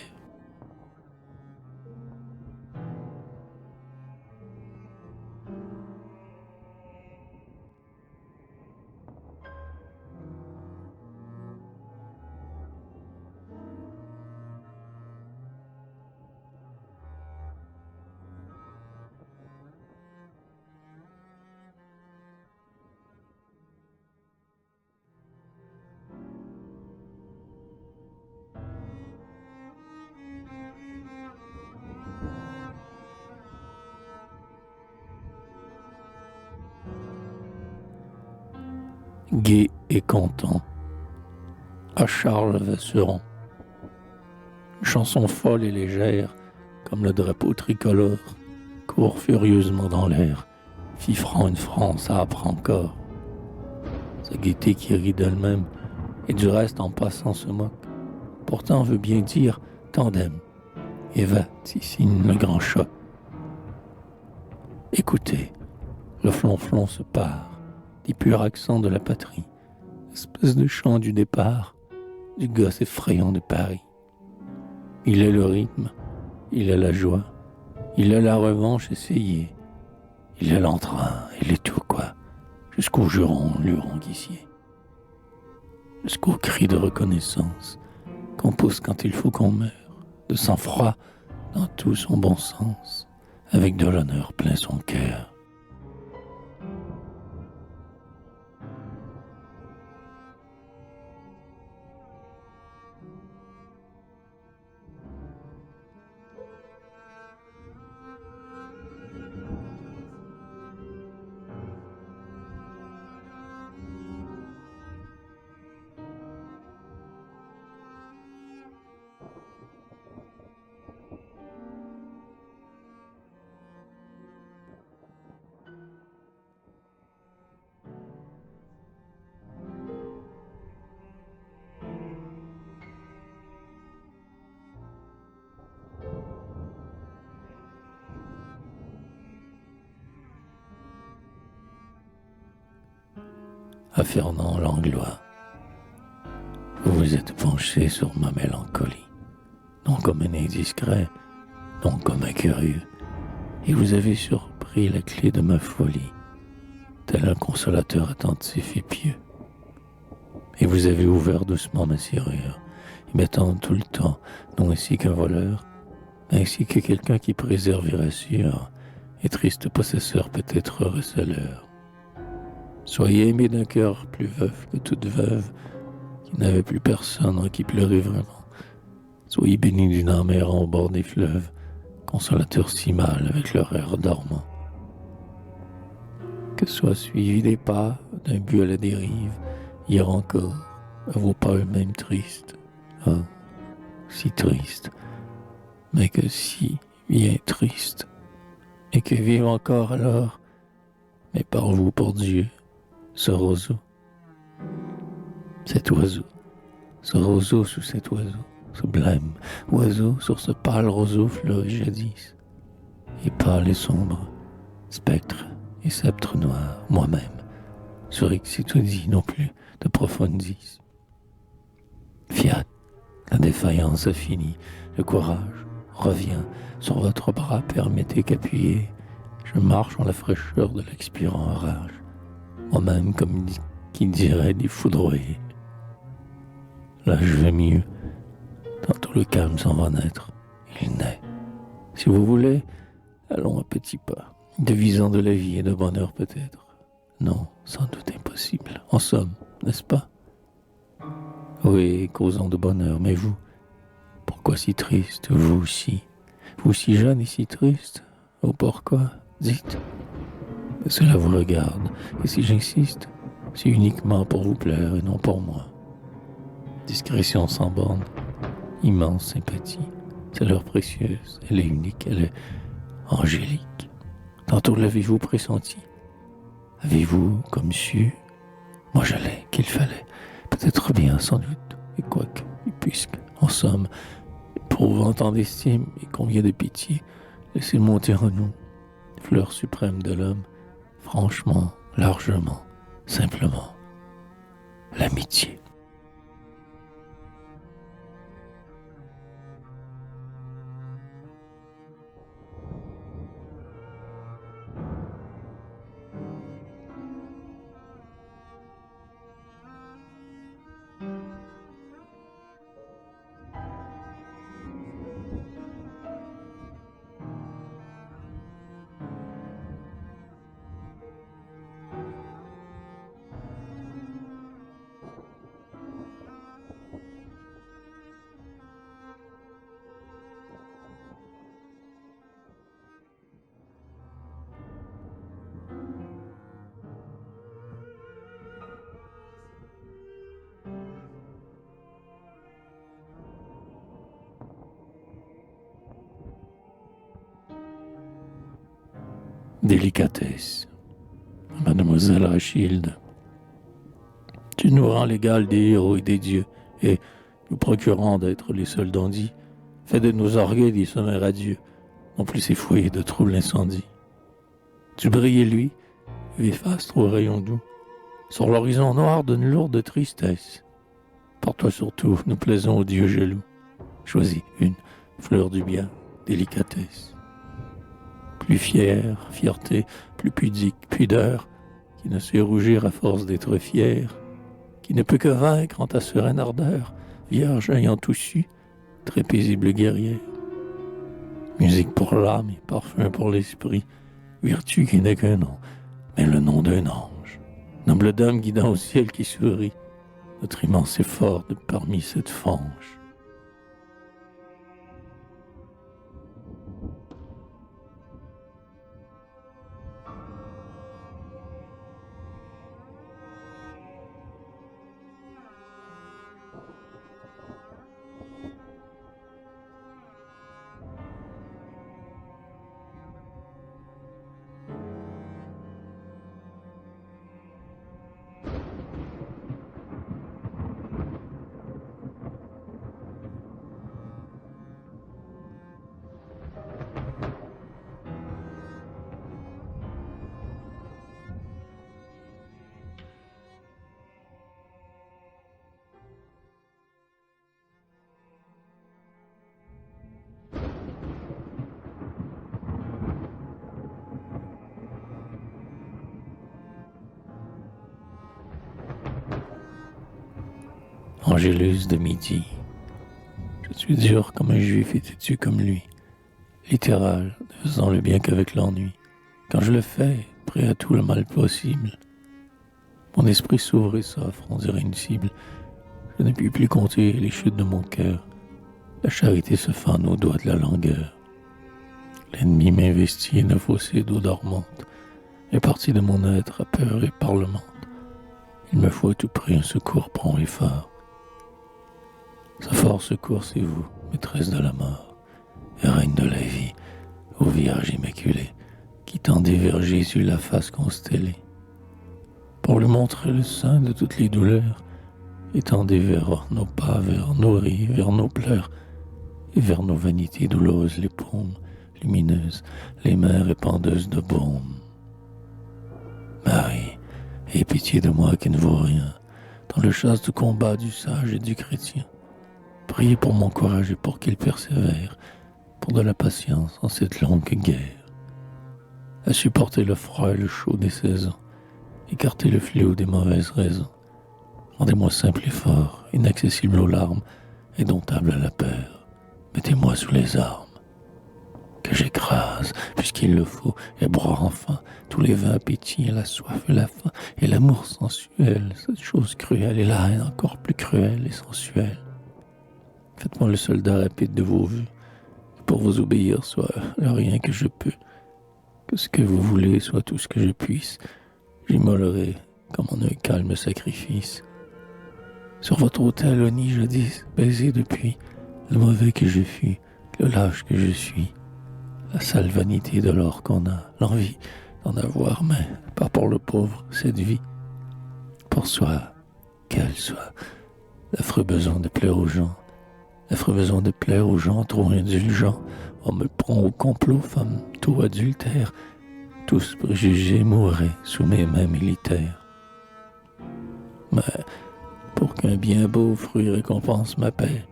Gai et content, à Charles Vacheron. Une chanson folle et légère, comme le drapeau tricolore, court furieusement dans l'air, fifrant une France âpre encore. Sa gaieté qui rit d'elle-même, et du reste en passant se moque, pourtant veut bien dire tandem, et va, signe le grand choc. Écoutez, le flonflon se part, des purs accents de la patrie, espèce de chant du départ, du gosse effrayant de Paris. Il est le rythme, il est la joie, il est la revanche essayée, il est l'entrain, il est tout quoi, jusqu'au juron luronguissier, jusqu'au cri de reconnaissance qu'on pousse quand il faut qu'on meure, de sang-froid dans tout son bon sens, avec de l'honneur plein son cœur. À Fernand Langlois, vous vous êtes penché sur ma mélancolie, non comme un indiscret, non comme un curieux, et vous avez surpris la clé de ma folie, tel un consolateur attentif et pieux. Et vous avez ouvert doucement ma serrure, y mettant tout le temps, non ainsi qu'un voleur, ainsi que quelqu'un qui préserve et rassure, et triste possesseur peut-être receleur. Soyez aimé d'un cœur plus veuf que toute veuve, qui n'avait plus personne en qui pleurer vraiment. Soyez béni d'une âme errant au bord des fleuves, consolateur si mal avec leur air dormant. Que soit suivi des pas d'un but à la dérive, hier encore, à vos pas eux-mêmes tristes. Oh, si triste, mais que si bien triste, et que vive encore alors, mais par vous, pour Dieu, ce roseau, cet oiseau, ce roseau sous cet oiseau, ce blême oiseau sur ce pâle roseau fleuri jadis, et pâle et sombre, spectre et sceptre noir, moi-même, surexcitudis non plus de profundis. Fiat, la défaillance a fini, le courage revient sur votre bras, permettez qu'appuyé, je marche en la fraîcheur de l'expirant orage, moi-même comme qui dirait des foudroyés. Là je vais mieux, tantôt le calme s'en va naître, il naît. Si vous voulez, allons à petits pas, devisant de la vie et de bonheur peut-être. Non, sans doute impossible, en somme, n'est-ce pas? Oui, causons de bonheur, mais vous, pourquoi si triste, vous si jeune et si triste? Oh pourquoi? Dites. Cela vous regarde, et si j'insiste, c'est uniquement pour vous plaire et non pour moi. Discrétion sans borne, immense sympathie, c'est l'heure précieuse, elle est unique, elle est angélique. Tantôt l'avez-vous pressenti? Avez-vous comme su? Moi je l'ai, qu'il fallait, peut-être bien sans doute, et quoique, et puisque, en somme, éprouvant tant d'estime et combien de pitié, laissez monter en nous, fleur suprême de l'homme, franchement, largement, simplement, l'amitié. Délicatesse, mademoiselle Rachilde, tu nous rends l'égal des héros et des dieux, et, nous procurant d'être les seuls dandys, fais de nos orgueils des sommeils radieux, non plus ces fouilles de troubles incendies. Tu brilles lui, vif astre aux rayons doux, sur l'horizon noir d'une lourde tristesse. Pour toi surtout, nous plaisons aux dieux jaloux. Choisis une fleur du bien, délicatesse. Plus fière, fierté, plus pudique, pudeur, qui ne sait rougir à force d'être fière, qui ne peut que vaincre en ta sereine ardeur, vierge ayant tout su, très paisible guerrière. Musique pour l'âme et parfum pour l'esprit, vertu qui n'est qu'un nom, mais le nom d'un ange. Noble dame guidant au ciel qui sourit, notre immense effort de parmi cette fange. Angélus de midi, je suis dur comme un juif et têtu comme lui, littéral, ne faisant le bien qu'avec l'ennui. Quand je le fais, prêt à tout le mal possible, mon esprit s'ouvre et s'offre, on dirait une cible. Je ne puis plus compter les chutes de mon cœur, la charité se fend aux doigts de la langueur. L'ennemi m'investit une fossée d'eau dormante, est parti de mon être à peur et parlemente. Il me faut à tout prix un secours prompt et fort. Ce fort secours, c'est vous, maîtresse de la mort, et reine de la vie, ô Vierge immaculée, qui tendez vers Jésus la face constellée. Pour lui montrer le sein de toutes les douleurs, étendez vers nos pas, vers nos rires, vers nos pleurs, et vers nos vanités douloureuses les paumes lumineuses, les mains répandeuses de baume. Marie, Ayez pitié de moi qui ne vaux rien, dans le chaste combat du sage et du chrétien. Priez pour mon courage et pour qu'il persévère, pour de la patience en cette longue guerre. À supporter le froid et le chaud des saisons, écarter le fléau des mauvaises raisons. Rendez-moi simple et fort, inaccessible aux larmes, indomptable à la peur. Mettez-moi sous les armes, que j'écrase, puisqu'il le faut, et broie enfin tous les vins pétillants, la soif et la faim, et l'amour sensuel, cette chose cruelle, et la haine encore plus cruelle et sensuelle. Faites-moi le soldat rapide de vos vues, que pour vous obéir soit le rien que je peux, que ce que vous voulez soit tout ce que je puisse. J'immolerai comme en un calme sacrifice. Sur votre autel, au nid jadis, baisé depuis, le mauvais que je fus, le lâche que je suis, la sale vanité de l'or qu'on a, l'envie d'en avoir, mais pas pour le pauvre, cette vie. Pour soi, qu'elle soit, l'affreux besoin de plaire aux gens, l'affreux besoin de plaire aux gens trop indulgents, hommes prompt au complot, femmes tout adultères, tous préjugés mourraient sous mes mains militaires. Mais pour qu'un bien beau fruit récompense ma paix,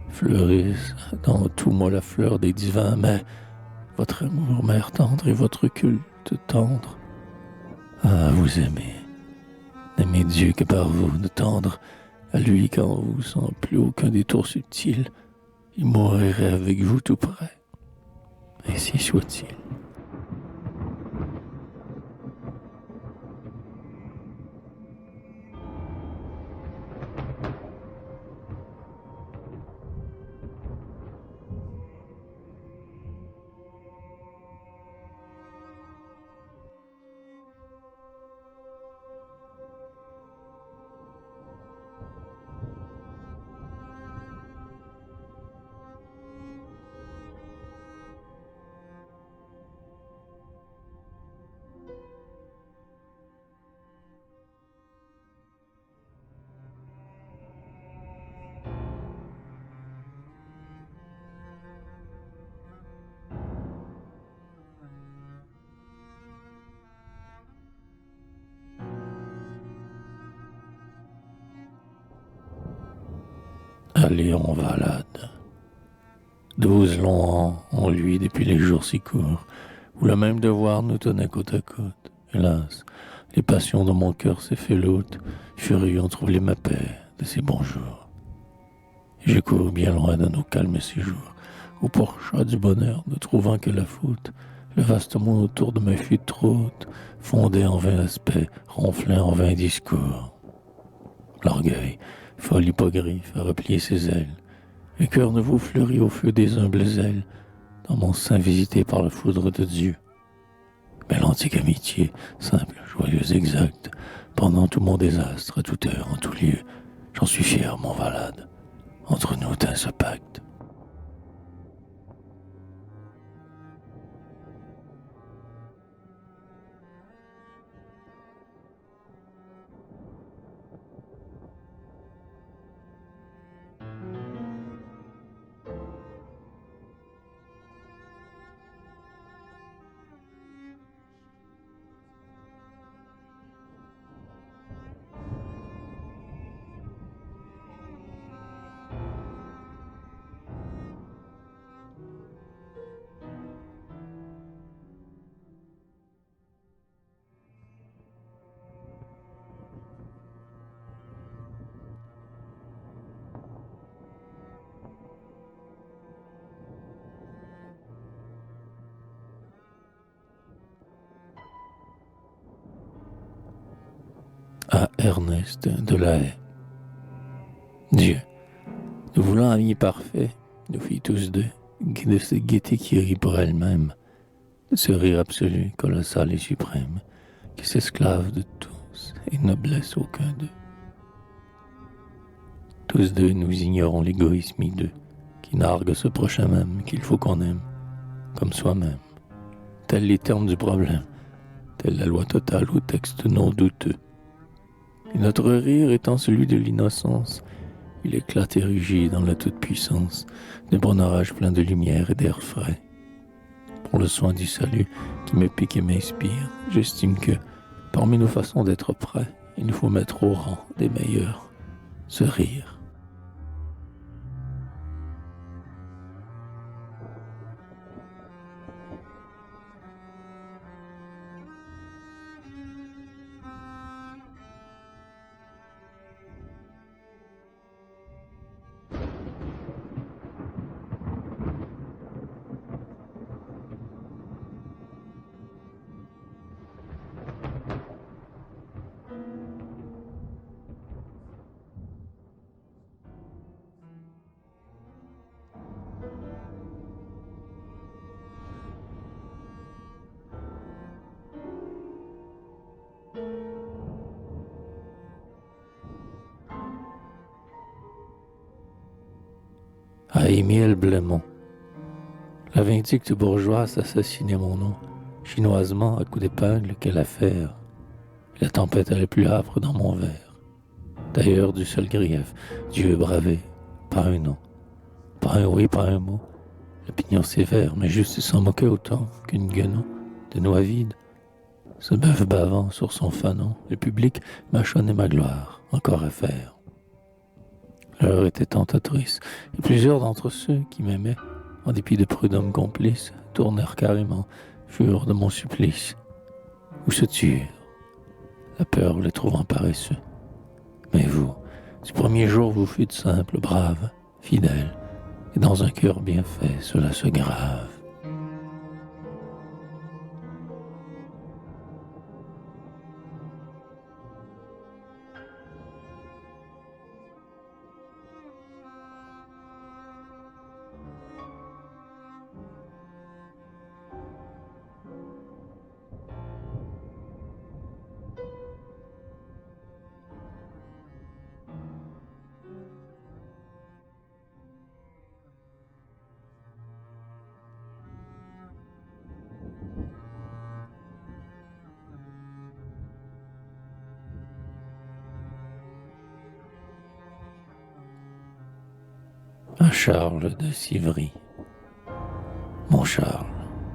fleurisse dans tout moi la fleur des divins, mais votre amour, mère tendre, et votre culte tendre. Ah, vous aimez, n'aimez Dieu que par vous, de tendre à lui quand vous sans plus aucun détour subtil, il mourrait avec vous tout près. Ainsi soit-il. Allez en Valade. 12 longs ans en lui depuis les jours si courts, où le même devoir nous tenait côte à côte. Hélas, les passions dans mon cœur s'est fait l'hôte, furieux ont trouvé ma paix de ces bons jours. Et je cours bien loin de nos calmes séjours, au porchat du bonheur, ne trouvant que la faute. Le vaste monde autour de ma fuite trop haute, fondé en vain aspect, ronflant en vain discours. L'orgueil, folle hippogriffe, a replié ses ailes. Le cœur nouveau fleurit au feu des humbles ailes, dans mon sein visité par la foudre de Dieu. Mais l'antique amitié, simple, joyeuse, exacte, pendant tout mon désastre, à toute heure, en tout lieu, j'en suis fier, mon Valade. Entre nous tint ce pacte. À Ernest de la Haye. Dieu, nous voulons amis parfaits, nous fit tous deux, de cette gaieté qui rit pour elle-même, de ce rire absolu, colossal et suprême, qui s'esclave de tous et ne blesse aucun d'eux. Tous deux, nous ignorons l'égoïsme hideux, qui nargue ce prochain même qu'il faut qu'on aime, comme soi-même. Tels les termes du problème, telle la loi totale au texte non douteux. Et notre rire étant celui de l'innocence, il éclate et rugit dans la toute-puissance d'un bon orage plein de lumière et d'air frais. Pour le soin du salut qui me pique et m'inspire, j'estime que, Parmi nos façons d'être prêts, il nous faut mettre au rang des meilleurs, se rire. À Émile Blémont, la vindicte bourgeoise assassinait mon nom, chinoisement à coups d'épingle, quelle affaire. La tempête allait plus âpre dans mon verre. D'ailleurs, du seul grief, Dieu bravé, pas un nom, pas un oui, pas un mot. L'opinion sévère, mais juste s'en moquait autant qu'une guenon de noix vides. Ce bœuf bavant sur son fanon, le public mâchonnait ma gloire, encore à faire. L'heure était tentatrice, et plusieurs d'entre ceux qui m'aimaient, en dépit de prud'hommes complices, tournèrent carrément, furent de mon supplice, ou se turent, la peur les trouvant paresseux. Mais vous, du premier jour vous fûtes simple, brave, fidèle, et dans un cœur bien fait, cela se grave. À Charles de Sivry. Mon Charles,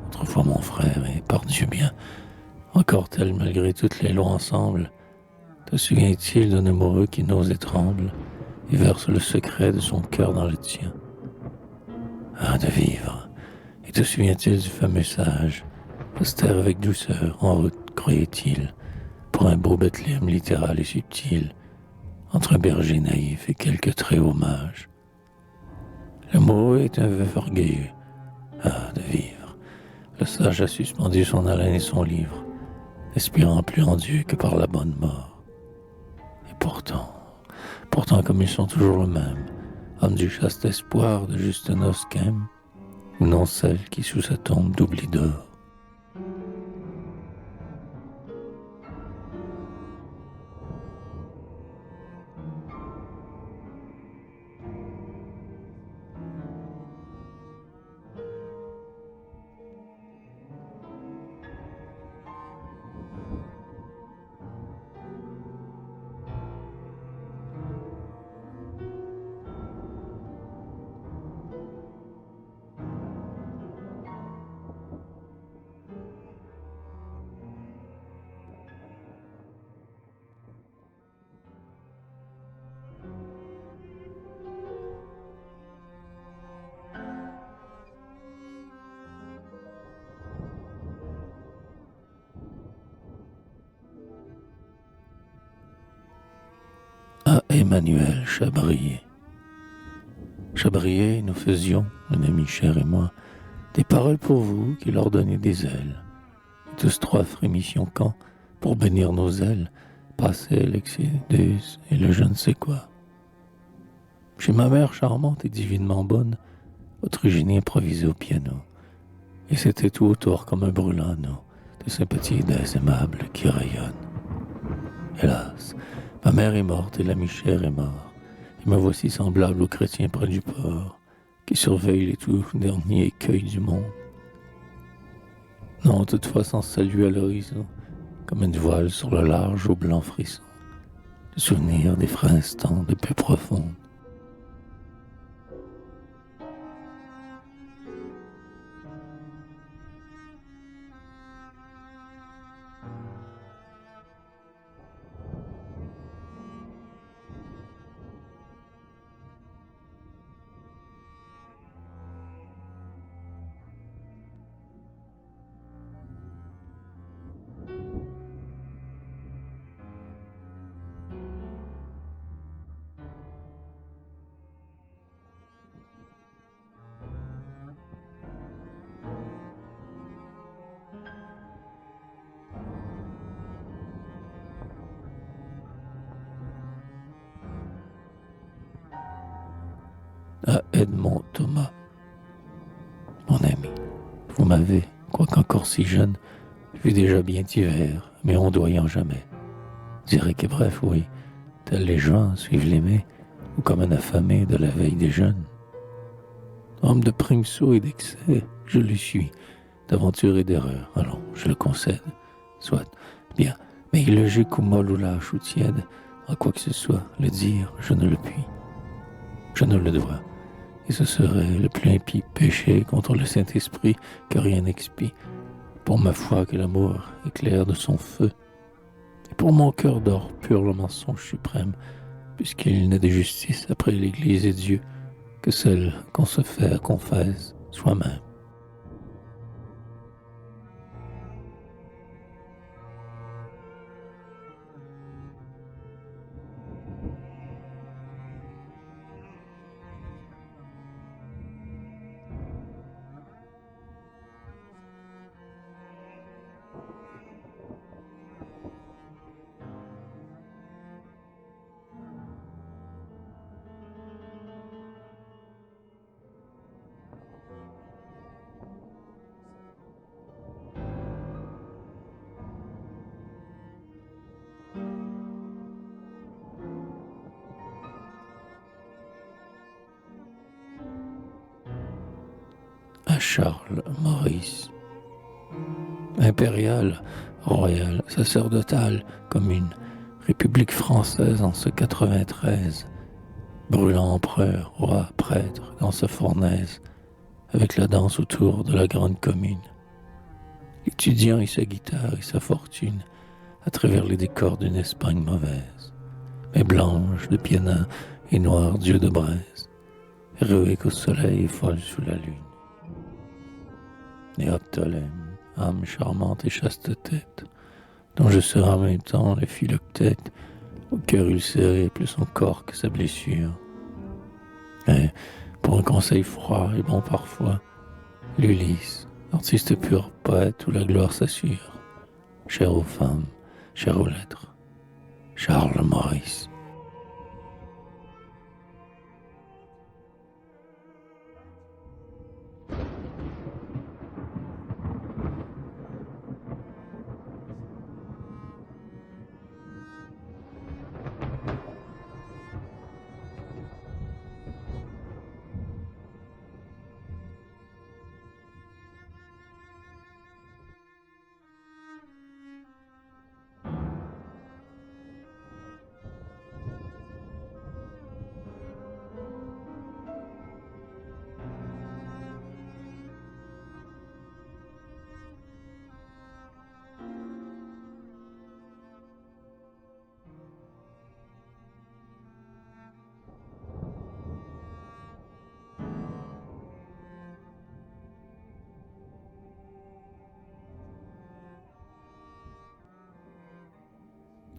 autrefois mon frère, et par Dieu bien, encore tel malgré toutes les lois ensemble, te souvient-il d'un amoureux qui n'ose et tremble, et verse le secret de son cœur dans le tien? Ah, de vivre! Et te souvient-il du fameux sage, austère avec douceur, en route, croyait-il, pour un beau Bethléem littéral et subtil, entre un berger naïf et quelques très hauts mages? L'amoureux est un veuf orgueilleux. Ah, de vivre! Le sage a suspendu son haleine et son livre, espérant plus en Dieu que par la bonne mort. Et pourtant comme ils sont toujours le même, homme du chaste espoir de juste noces qu'aime, ou non celle qui sous sa tombe d'oubli d'or. À Emmanuel Chabrier. Chabrier, nous faisions, un ami cher et moi, des paroles pour vous qui leur donnaient des ailes. Et tous trois frémissions quand, pour bénir nos ailes, passait l'excédus et le je ne sais quoi. Chez ma mère charmante et divinement bonne, votre génie improvisé au piano. Et c'était tout autour comme un brûlant anneau de sympathie et d'aise aimable qui rayonne. Hélas, ma mère est morte et l'ami cher est mort, et me voici semblable aux chrétiens près du port, qui surveillent les tout derniers écueils du monde. Non, toutefois sans salut à l'horizon, comme une voile sur le large au blanc frisson, le souvenir des frais instants de paix profonde. à Edmond Thomas. Mon ami, vous m'avez, quoiqu'encore si jeune, vu déjà bien divers, mais ondoyant jamais. Dirait que bref, oui, tels les gens suivent l'aimé, ou comme un affamé de la veille des jeunes. Homme de primceau et d'excès, je le suis, d'aventure et d'erreur, allons, je le concède. Soit, bien, mais illogique ou molle ou lâche ou tiède, en quoi que ce soit, le dire, je ne le puis. Je ne le dois, et ce serait le plus impie péché contre le Saint-Esprit que rien n'expie, pour ma foi que l'amour éclaire de son feu, et pour mon cœur d'or pur le mensonge suprême, puisqu'il n'est de justice après l'Église et Dieu que celle qu'on se fait confesse soi-même. À Charles Maurice. Impériale, royale, sacerdotale, commune, République française en ce 93, brûlant empereur, roi, prêtre, dans sa fournaise, avec la danse autour de la grande commune. L'étudiant et sa guitare et sa fortune, à travers les décors d'une Espagne mauvaise, mais blanche de piénin et noire d'yeux de braise, héroïque au soleil et folle sous la lune. Néoptolème, âme charmante et chaste tête, dont je serai en même temps le philoctète, au cœur ulcéré plus son corps que sa blessure. Et pour un conseil froid et bon parfois, l'Ulysse, artiste pur, poète où la gloire s'assure, cher aux femmes, cher aux lettres, Charles Maurice.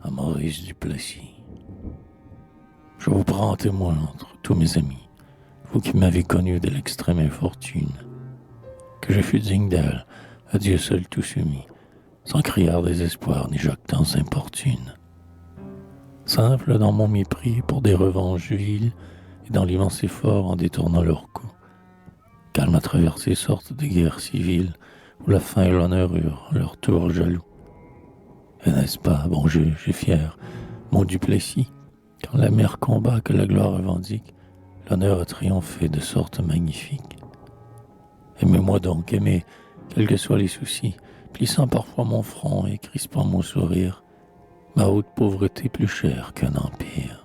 À Maurice Duplessis. Je vous prends en témoin entre tous mes amis, vous qui m'avez connu de l'extrême infortune, que je fus digne d'elle, à Dieu seul tout soumis, sans criard désespoir ni jactance importune. Simple dans mon mépris pour des revanches viles, et dans l'immense effort en détournant leur cou, calme à travers ces sortes de guerres civiles, où la faim et l'honneur eurent leur tour jaloux. Et n'est-ce pas, bon juge et fier, mon Duplessis, quand la mer combat que la gloire revendique, l'honneur a triomphé de sorte magnifique. Aimez-moi donc, aimez, quels que soient les soucis, plissant parfois mon front et crispant mon sourire, ma haute pauvreté plus chère qu'un empire.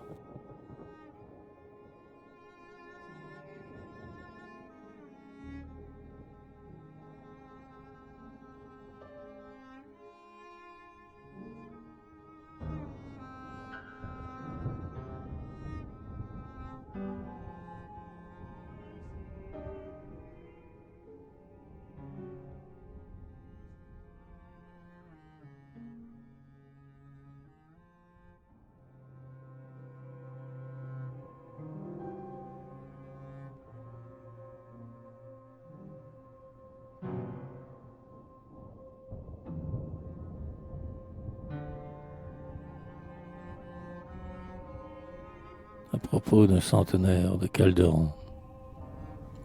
À propos d'un centenaire de Calderon,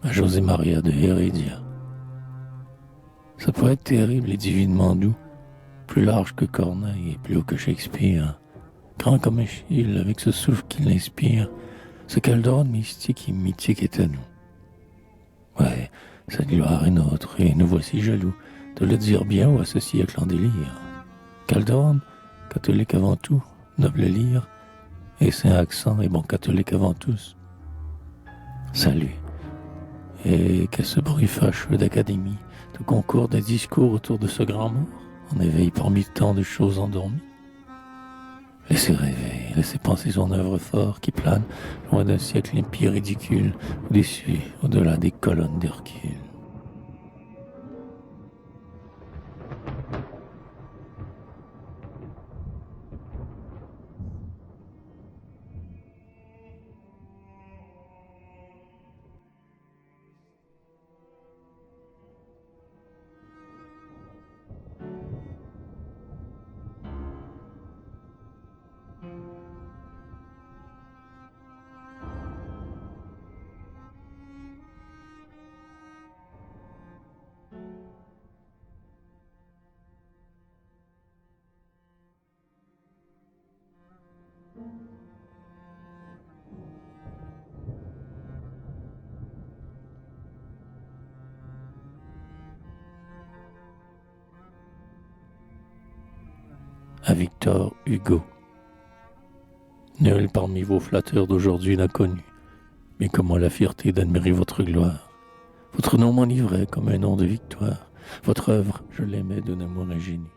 à José Maria de Heredia. Ce poète terrible et divinement doux, plus large que Corneille et plus haut que Shakespeare, grand comme Échille avec ce souffle qui l'inspire, ce Calderon mystique et mythique est à nous. Ouais, cette gloire est nôtre et nous voici jaloux de le dire bien ou associé avec l'en délire. Calderon, catholique avant tout, noble lire, et saint accent et bon catholique avant tous. Salut. Et que ce bruit fâcheux d'académie, de concours, de discours autour de ce grand mort, en éveille parmi tant de choses endormies. Laissez rêver, laissez penser son œuvre fort qui plane loin d'un siècle impie et ridicule, au-dessus, au-delà des colonnes d'Hercule. À Victor Hugo. Nul parmi vos flatteurs d'aujourd'hui n'a connu, mais comment la fierté d'admirer votre gloire. Votre nom m'enivrait comme un nom de victoire, votre œuvre, je l'aimais d'un amour ingénu.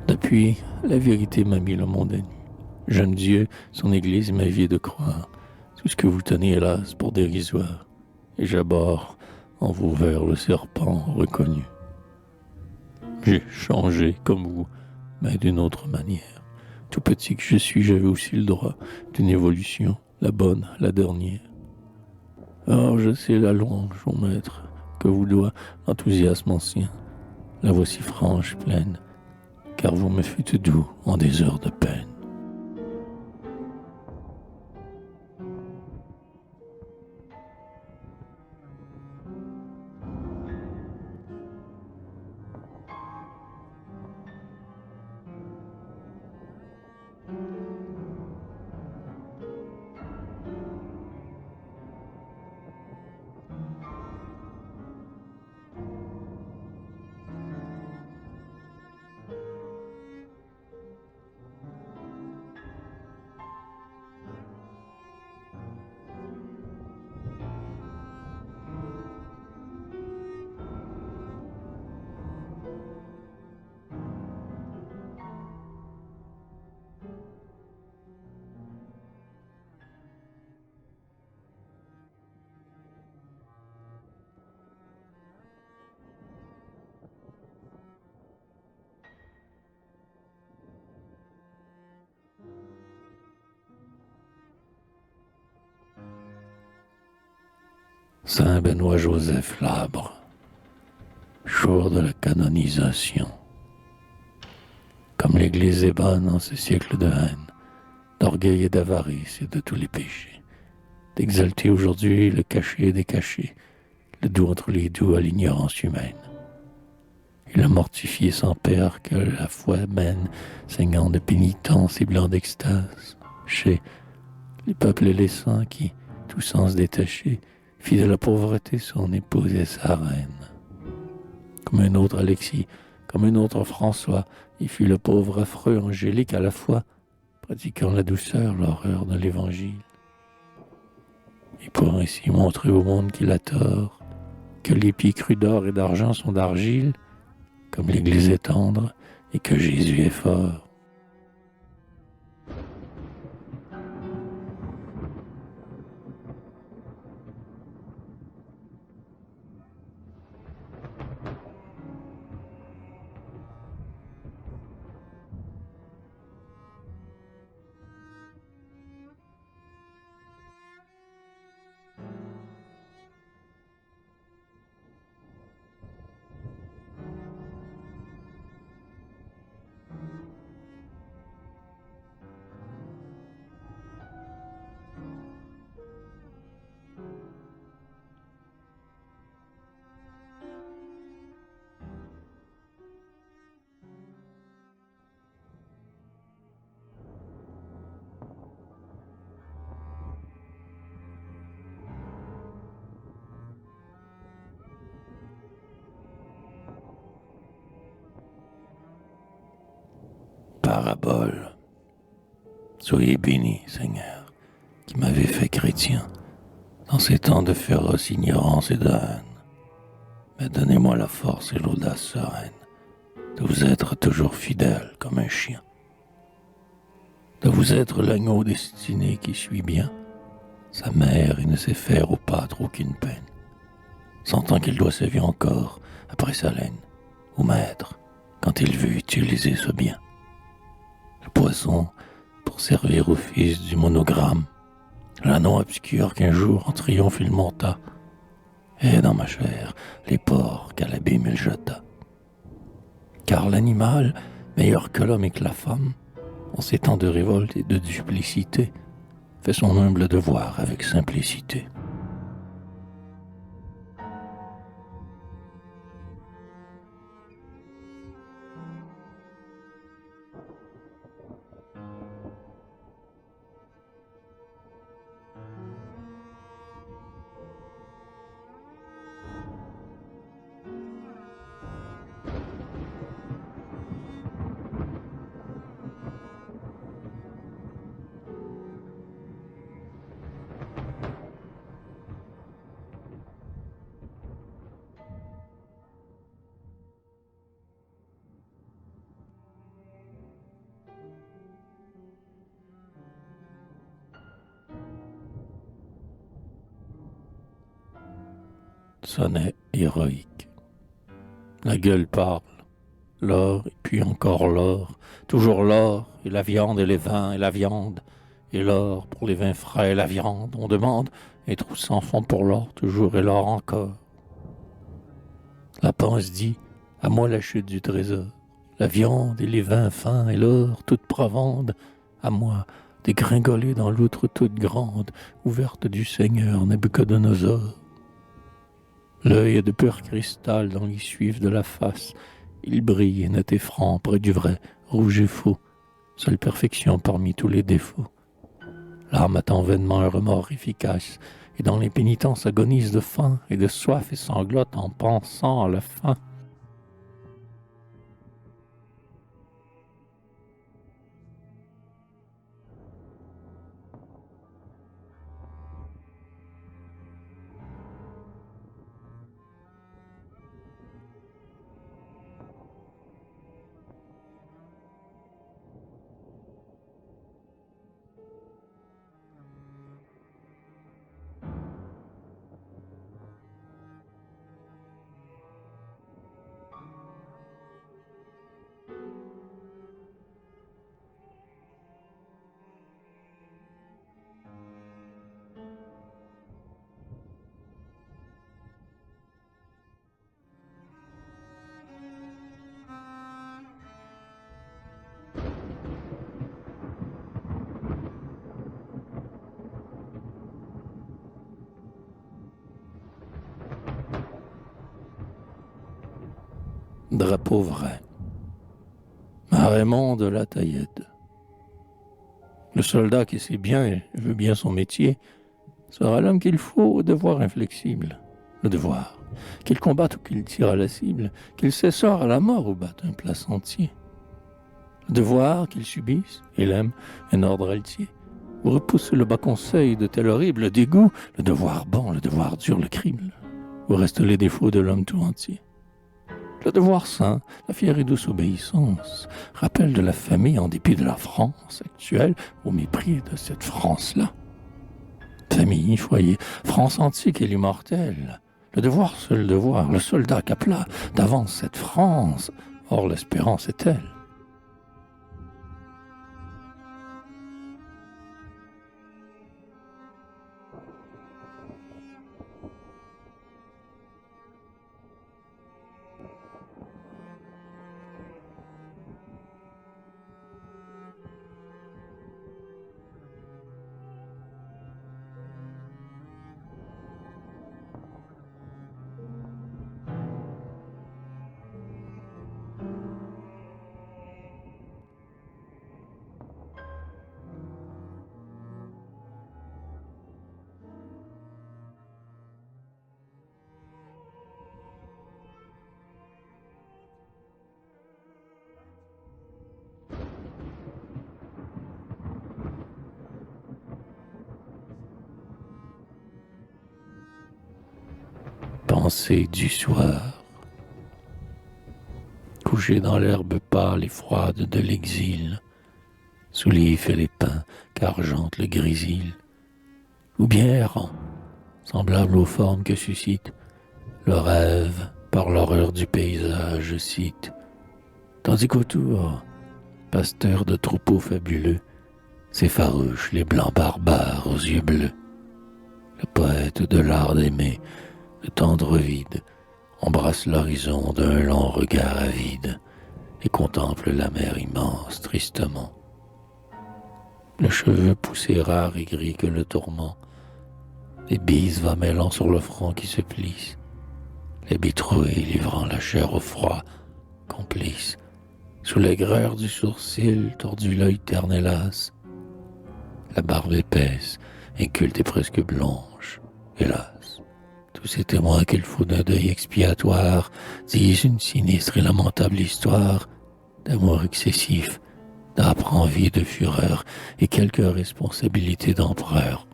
Depuis, la vérité m'a mis le monde à nu. Jeune Dieu, son église m'aviez de croire, tout ce que vous tenez hélas pour dérisoire, et j'aborde en vous vers le serpent reconnu. J'ai changé comme vous, mais d'une autre manière. Tout petit que je suis, j'avais aussi le droit d'une évolution, la bonne, la dernière. Or, je sais la louange, ô maître, que vous doit l'enthousiasme ancien. La voici franche, pleine, car vous me fûtes doux en des heures de peine. Saint Benoît Joseph Labre, jour de la canonisation. Comme l'Église ébane en ce siècle de haine, d'orgueil et d'avarice et de tous les péchés, d'exalter aujourd'hui le caché des cachés, le doux entre les doux à l'ignorance humaine. Et le mortifié sans père que la foi mène, saignant de pénitence et blanc d'extase, chez les peuples et les saints qui, tous sens détachés, fit de la pauvreté son épouse et sa reine. Comme un autre Alexis, comme un autre François, il fut le pauvre affreux angélique à la fois, pratiquant la douceur, l'horreur de l'Évangile. Et pour ainsi montrer au monde qu'il a tort, que les pieds crus d'or et d'argent sont d'argile, comme l'Église est tendre et que Jésus est fort. parabole. Soyez béni, Seigneur, qui m'avez fait chrétien dans ces temps de féroce ignorance et de haine. Mais donnez-moi la force et l'audace sereine de vous être toujours fidèle comme un chien, de vous être l'agneau destiné qui suit bien sa mère et ne sait faire au pâtre aucune peine, sentant qu'il doit sévir encore après sa laine, au maître, quand il veut utiliser ce bien. Le poisson pour servir au fils du monogramme, l'anneau obscur qu'un jour en triomphe il monta, et dans ma chair les porcs qu'à l'abîme il jeta. Car l'animal, meilleur que l'homme et que la femme, en ces temps de révolte et de duplicité, fait son humble devoir avec simplicité. Sonnet héroïque. La gueule parle, l'or et puis encore l'or, toujours l'or, et la viande et les vins et la viande, et l'or pour les vins frais et la viande. On demande, et trous sans fond pour l'or, toujours et l'or encore. La panse dit, à moi la chute du trésor, la viande et les vins fins et l'or, toute provende, à moi, dégringoler dans l'outre toute grande, ouverte du Seigneur Nabuchodonosor. L'œil est de pur cristal dans l'essuif de la face. Il brille net et franc près du vrai, rouge et faux, seule perfection parmi tous les défauts. L'âme attend vainement un remords efficace, et dans les pénitences agonise de faim et de soif et sanglote en pensant à la fin. Drapeau vrai. Raymond de la Taillette. Le soldat qui sait bien et veut bien son métier sera l'homme qu'il faut au devoir inflexible. Le devoir, qu'il combatte ou qu'il tire à la cible, qu'il s'essore à la mort ou batte un plat entier. Le devoir, qu'il subisse, il aime un ordre altier, ou repousse le bas conseil de tel horrible dégoût, le devoir bon, le devoir dur, le crible, où restent les défauts de l'homme tout entier. Le devoir saint, la fière et douce obéissance, rappel de la famille en dépit de la France actuelle, au mépris de cette France-là. Famille, foyer, France antique et l'immortelle. Le devoir, seul devoir, le soldat qu'appela d'avance cette France. Or l'espérance est telle. pensées du soir. Couché dans l'herbe pâle et froide de l'exil, sous l'if et les pins qu'argente le grésil, ou bien errant, semblable aux formes que suscite le rêve par l'horreur du paysage, je cite, tandis qu'autour, pasteurs de troupeaux fabuleux, s'effarouchent les blancs barbares aux yeux bleus. Le poète de l'art d'aimer, le tendre vide, embrasse l'horizon d'un long regard avide et contemple la mer immense tristement. Le cheveu poussé rare et gris que le tourment, les bises va mêlant sur le front qui se plisse, les bitrouilles livrant la chair au froid, complice, sous l'aigreur du sourcil tordu l'œil terne hélas, la barbe épaisse, inculte et presque blanche, hélas. Tous ces témoins qu'il faut d'un deuil expiatoire disent une sinistre et lamentable histoire d'amour excessif, d'âpre envie de fureur et quelques responsabilités d'empereur.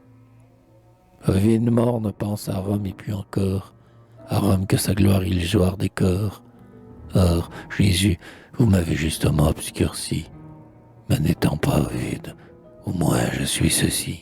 Ovide morne pense à Rome et puis encore, à Rome que sa gloire illusoire décore. Or, Jésus, vous m'avez justement obscurci, mais n'étant pas Ovide, au moins je suis ceci.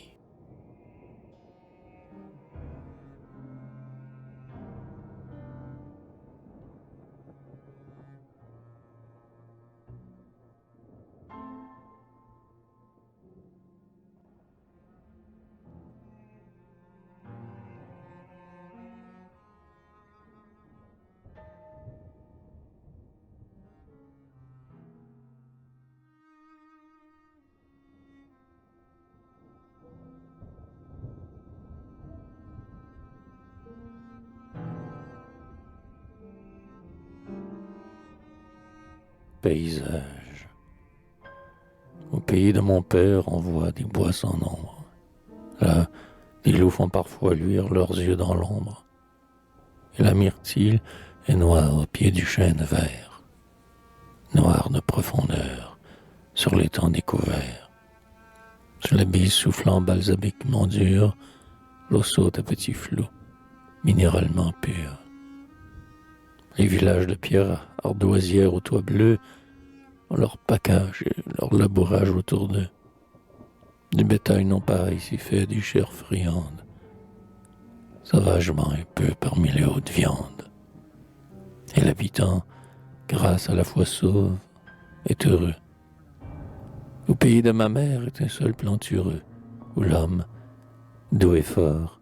Paysage. Au pays de mon père, on voit des bois sans nombre. Là, les loups font parfois luire leurs yeux dans l'ombre. Et la myrtille est noire au pied du chêne vert, noire de profondeur sur l'étang découvert. Sur la bise soufflant balsamiquement dure, l'eau saute à petits flots, minéralement purs. Les villages de pierre ardoisières aux toits bleus ont leur pacage et leur labourage autour d'eux. Du bétail non pareil s'y fait des chairs friandes, sauvagement un peu parmi les hautes viandes. Et l'habitant, grâce à la foi sauve, est heureux. Au pays de ma mère est un seul plantureux, où l'homme, doux et fort,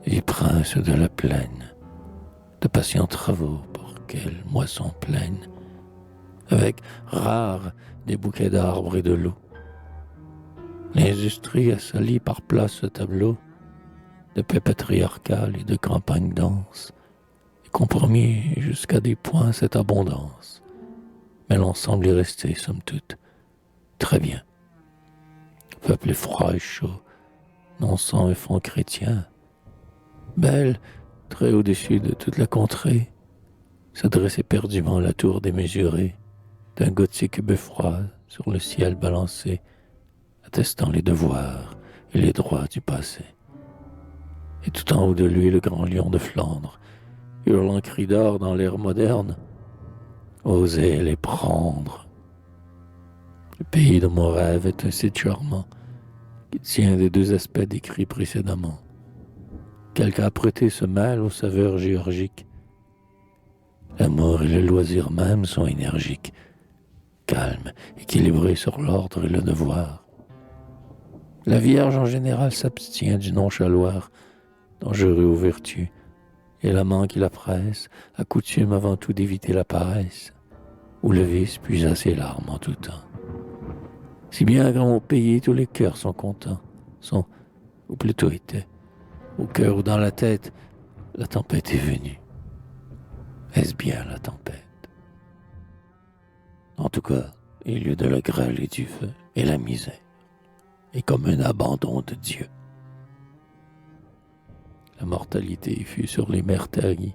vit prince de la plaine, de patients travaux pour quelle moisson pleine, avec rares des bouquets d'arbres et de l'eau. L'industrie a sali par place ce tableau de paix patriarcale et de campagne dense, et compromis jusqu'à des points cette abondance. Mais l'ensemble est resté, somme toute, très bien. Peuple est froid et chaud, non sans un fond chrétien, belle, très au-dessus de toute la contrée, se dresse éperdument la tour démesurée d'un gothique beffroi sur le ciel balancé, attestant les devoirs et les droits du passé. Et tout en haut de lui, le grand lion de Flandre, hurlant cri d'or dans l'ère moderne, osez les prendre. Le pays de mon rêve est un site charmant qui tient des deux aspects décrits précédemment. Quelque âpreté se mêle aux saveurs géorgiques. L'amour et le loisir même sont énergiques, calmes, équilibrés sur l'ordre et le devoir. La Vierge en général s'abstient du nonchaloir, dangereux aux vertus, et l'amant qui la presse a coutume avant tout d'éviter la paresse, où le vice puisa ses larmes en tout temps. Si bien qu'en mon pays tous les cœurs sont contents, sont, ou plutôt étaient, au cœur ou dans la tête, la tempête est venue. Est-ce bien la tempête? En tout cas, il y a de la grêle et du feu, et la misère, et comme un abandon de Dieu. La mortalité fut sur les mers taries,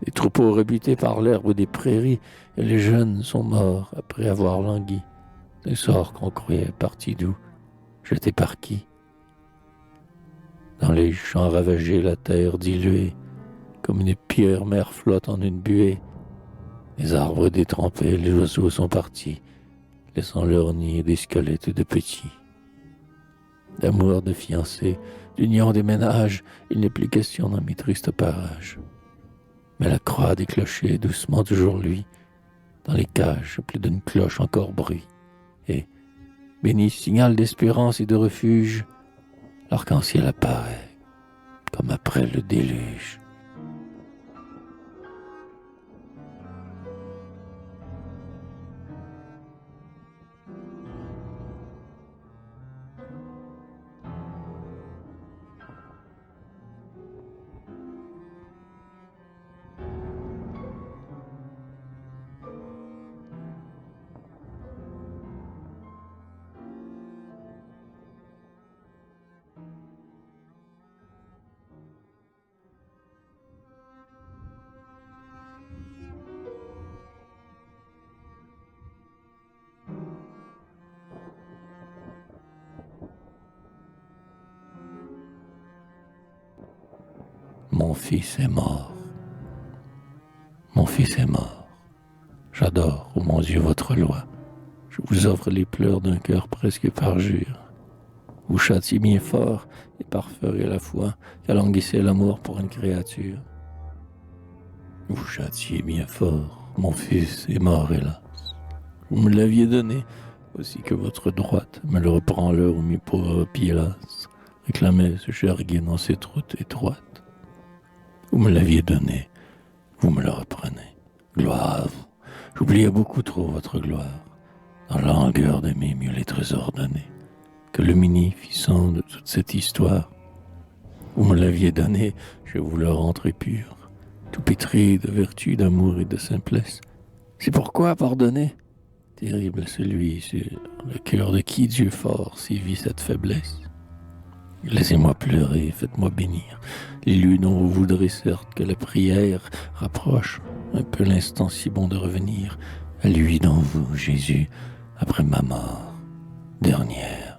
les troupeaux rebutés par l'herbe des prairies, et les jeunes sont morts après avoir langui, d'un sort qu'on croyait parti d'où, jeté par qui? Dans les champs ravagés, la terre diluée, comme une pierre mer flotte en une buée. Les arbres détrempés, les oiseaux sont partis, laissant leur nid des squelettes de petits. D'amour, de fiancés, d'union des ménages, il n'est plus question dans mes tristes parages. Mais la croix des clochers doucement toujours lui, dans les cages plus d'une cloche encore bruit. Et, béni signal d'espérance et de refuge, l'arc-en-ciel apparaît, comme après le déluge. Mon fils est mort. Mon fils est mort. J'adore, ô mon Dieu, votre loi. Je vous offre les pleurs d'un cœur presque parjure. Vous châtiez bien fort et parferez la foi qu'alanguissait l'amour pour une créature. Vous châtiez bien fort, mon fils est mort, hélas. Vous me l'aviez donné, aussi que votre droite me le reprend l'heure où mes pauvres pieds las réclamaient ce cher guide dans cette route étroite. Vous me l'aviez donné, vous me le reprenez. Gloire à vous. J'oubliais beaucoup trop votre gloire, dans la langueur d'aimer mieux les trésors donnés, que le munificent de toute cette histoire. Vous me l'aviez donné, je vous le rendrai pur, tout pétri de vertu, d'amour et de simplesse. C'est pourquoi, pardonnez, terrible celui sur le cœur de qui Dieu fort sévit cette faiblesse. Laissez-moi pleurer, faites-moi bénir l'élu dont vous voudrez certes que la prière rapproche un peu l'instant si bon de revenir à lui dont vous, Jésus, après ma mort dernière.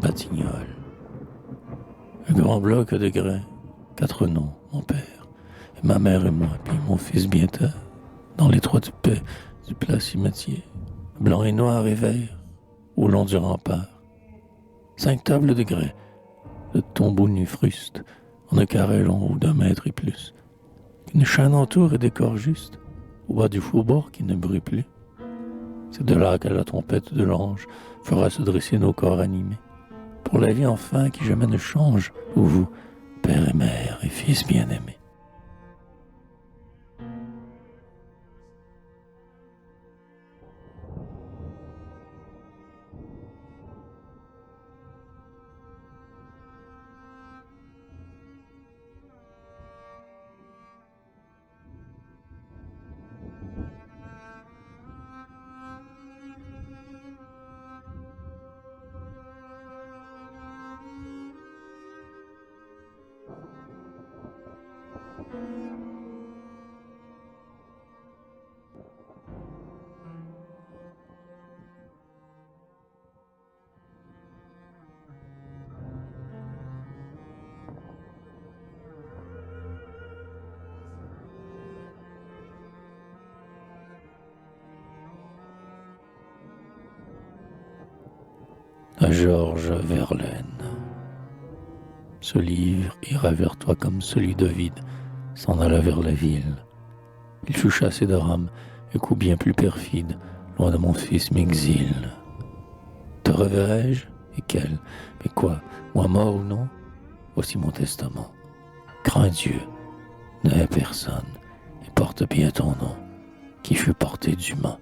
Batignolles. Un grand bloc de grains, 4 noms, mon père, et ma mère et moi, puis mon fils bientôt, dans l'étroite paix du plat cimetière, blanc et noir et vert, au long du rempart. 5 tables de grès, de tombeaux nus frustes, en un carré long ou d'1 mètre et plus, qu'une chaîne entoure et décore juste, au bas du faubourg qui ne brûle plus. C'est de là que la trompette de l'ange fera se dresser nos corps animés, pour la vie enfin qui jamais ne change, où vous, père et mère et fils bien-aimés. À Georges Verlaine. Ce livre ira vers toi comme celui d'Ovide s'en alla vers la ville. Il fut chassé de Rome, et coup bien plus perfide, loin de mon fils m'exile. Te reverrai-je? Et quel? Mais quoi? Moi mort ou non? Voici mon testament. Crains Dieu, ne hais personne, et porte bien ton nom, qui fut porté d'humain.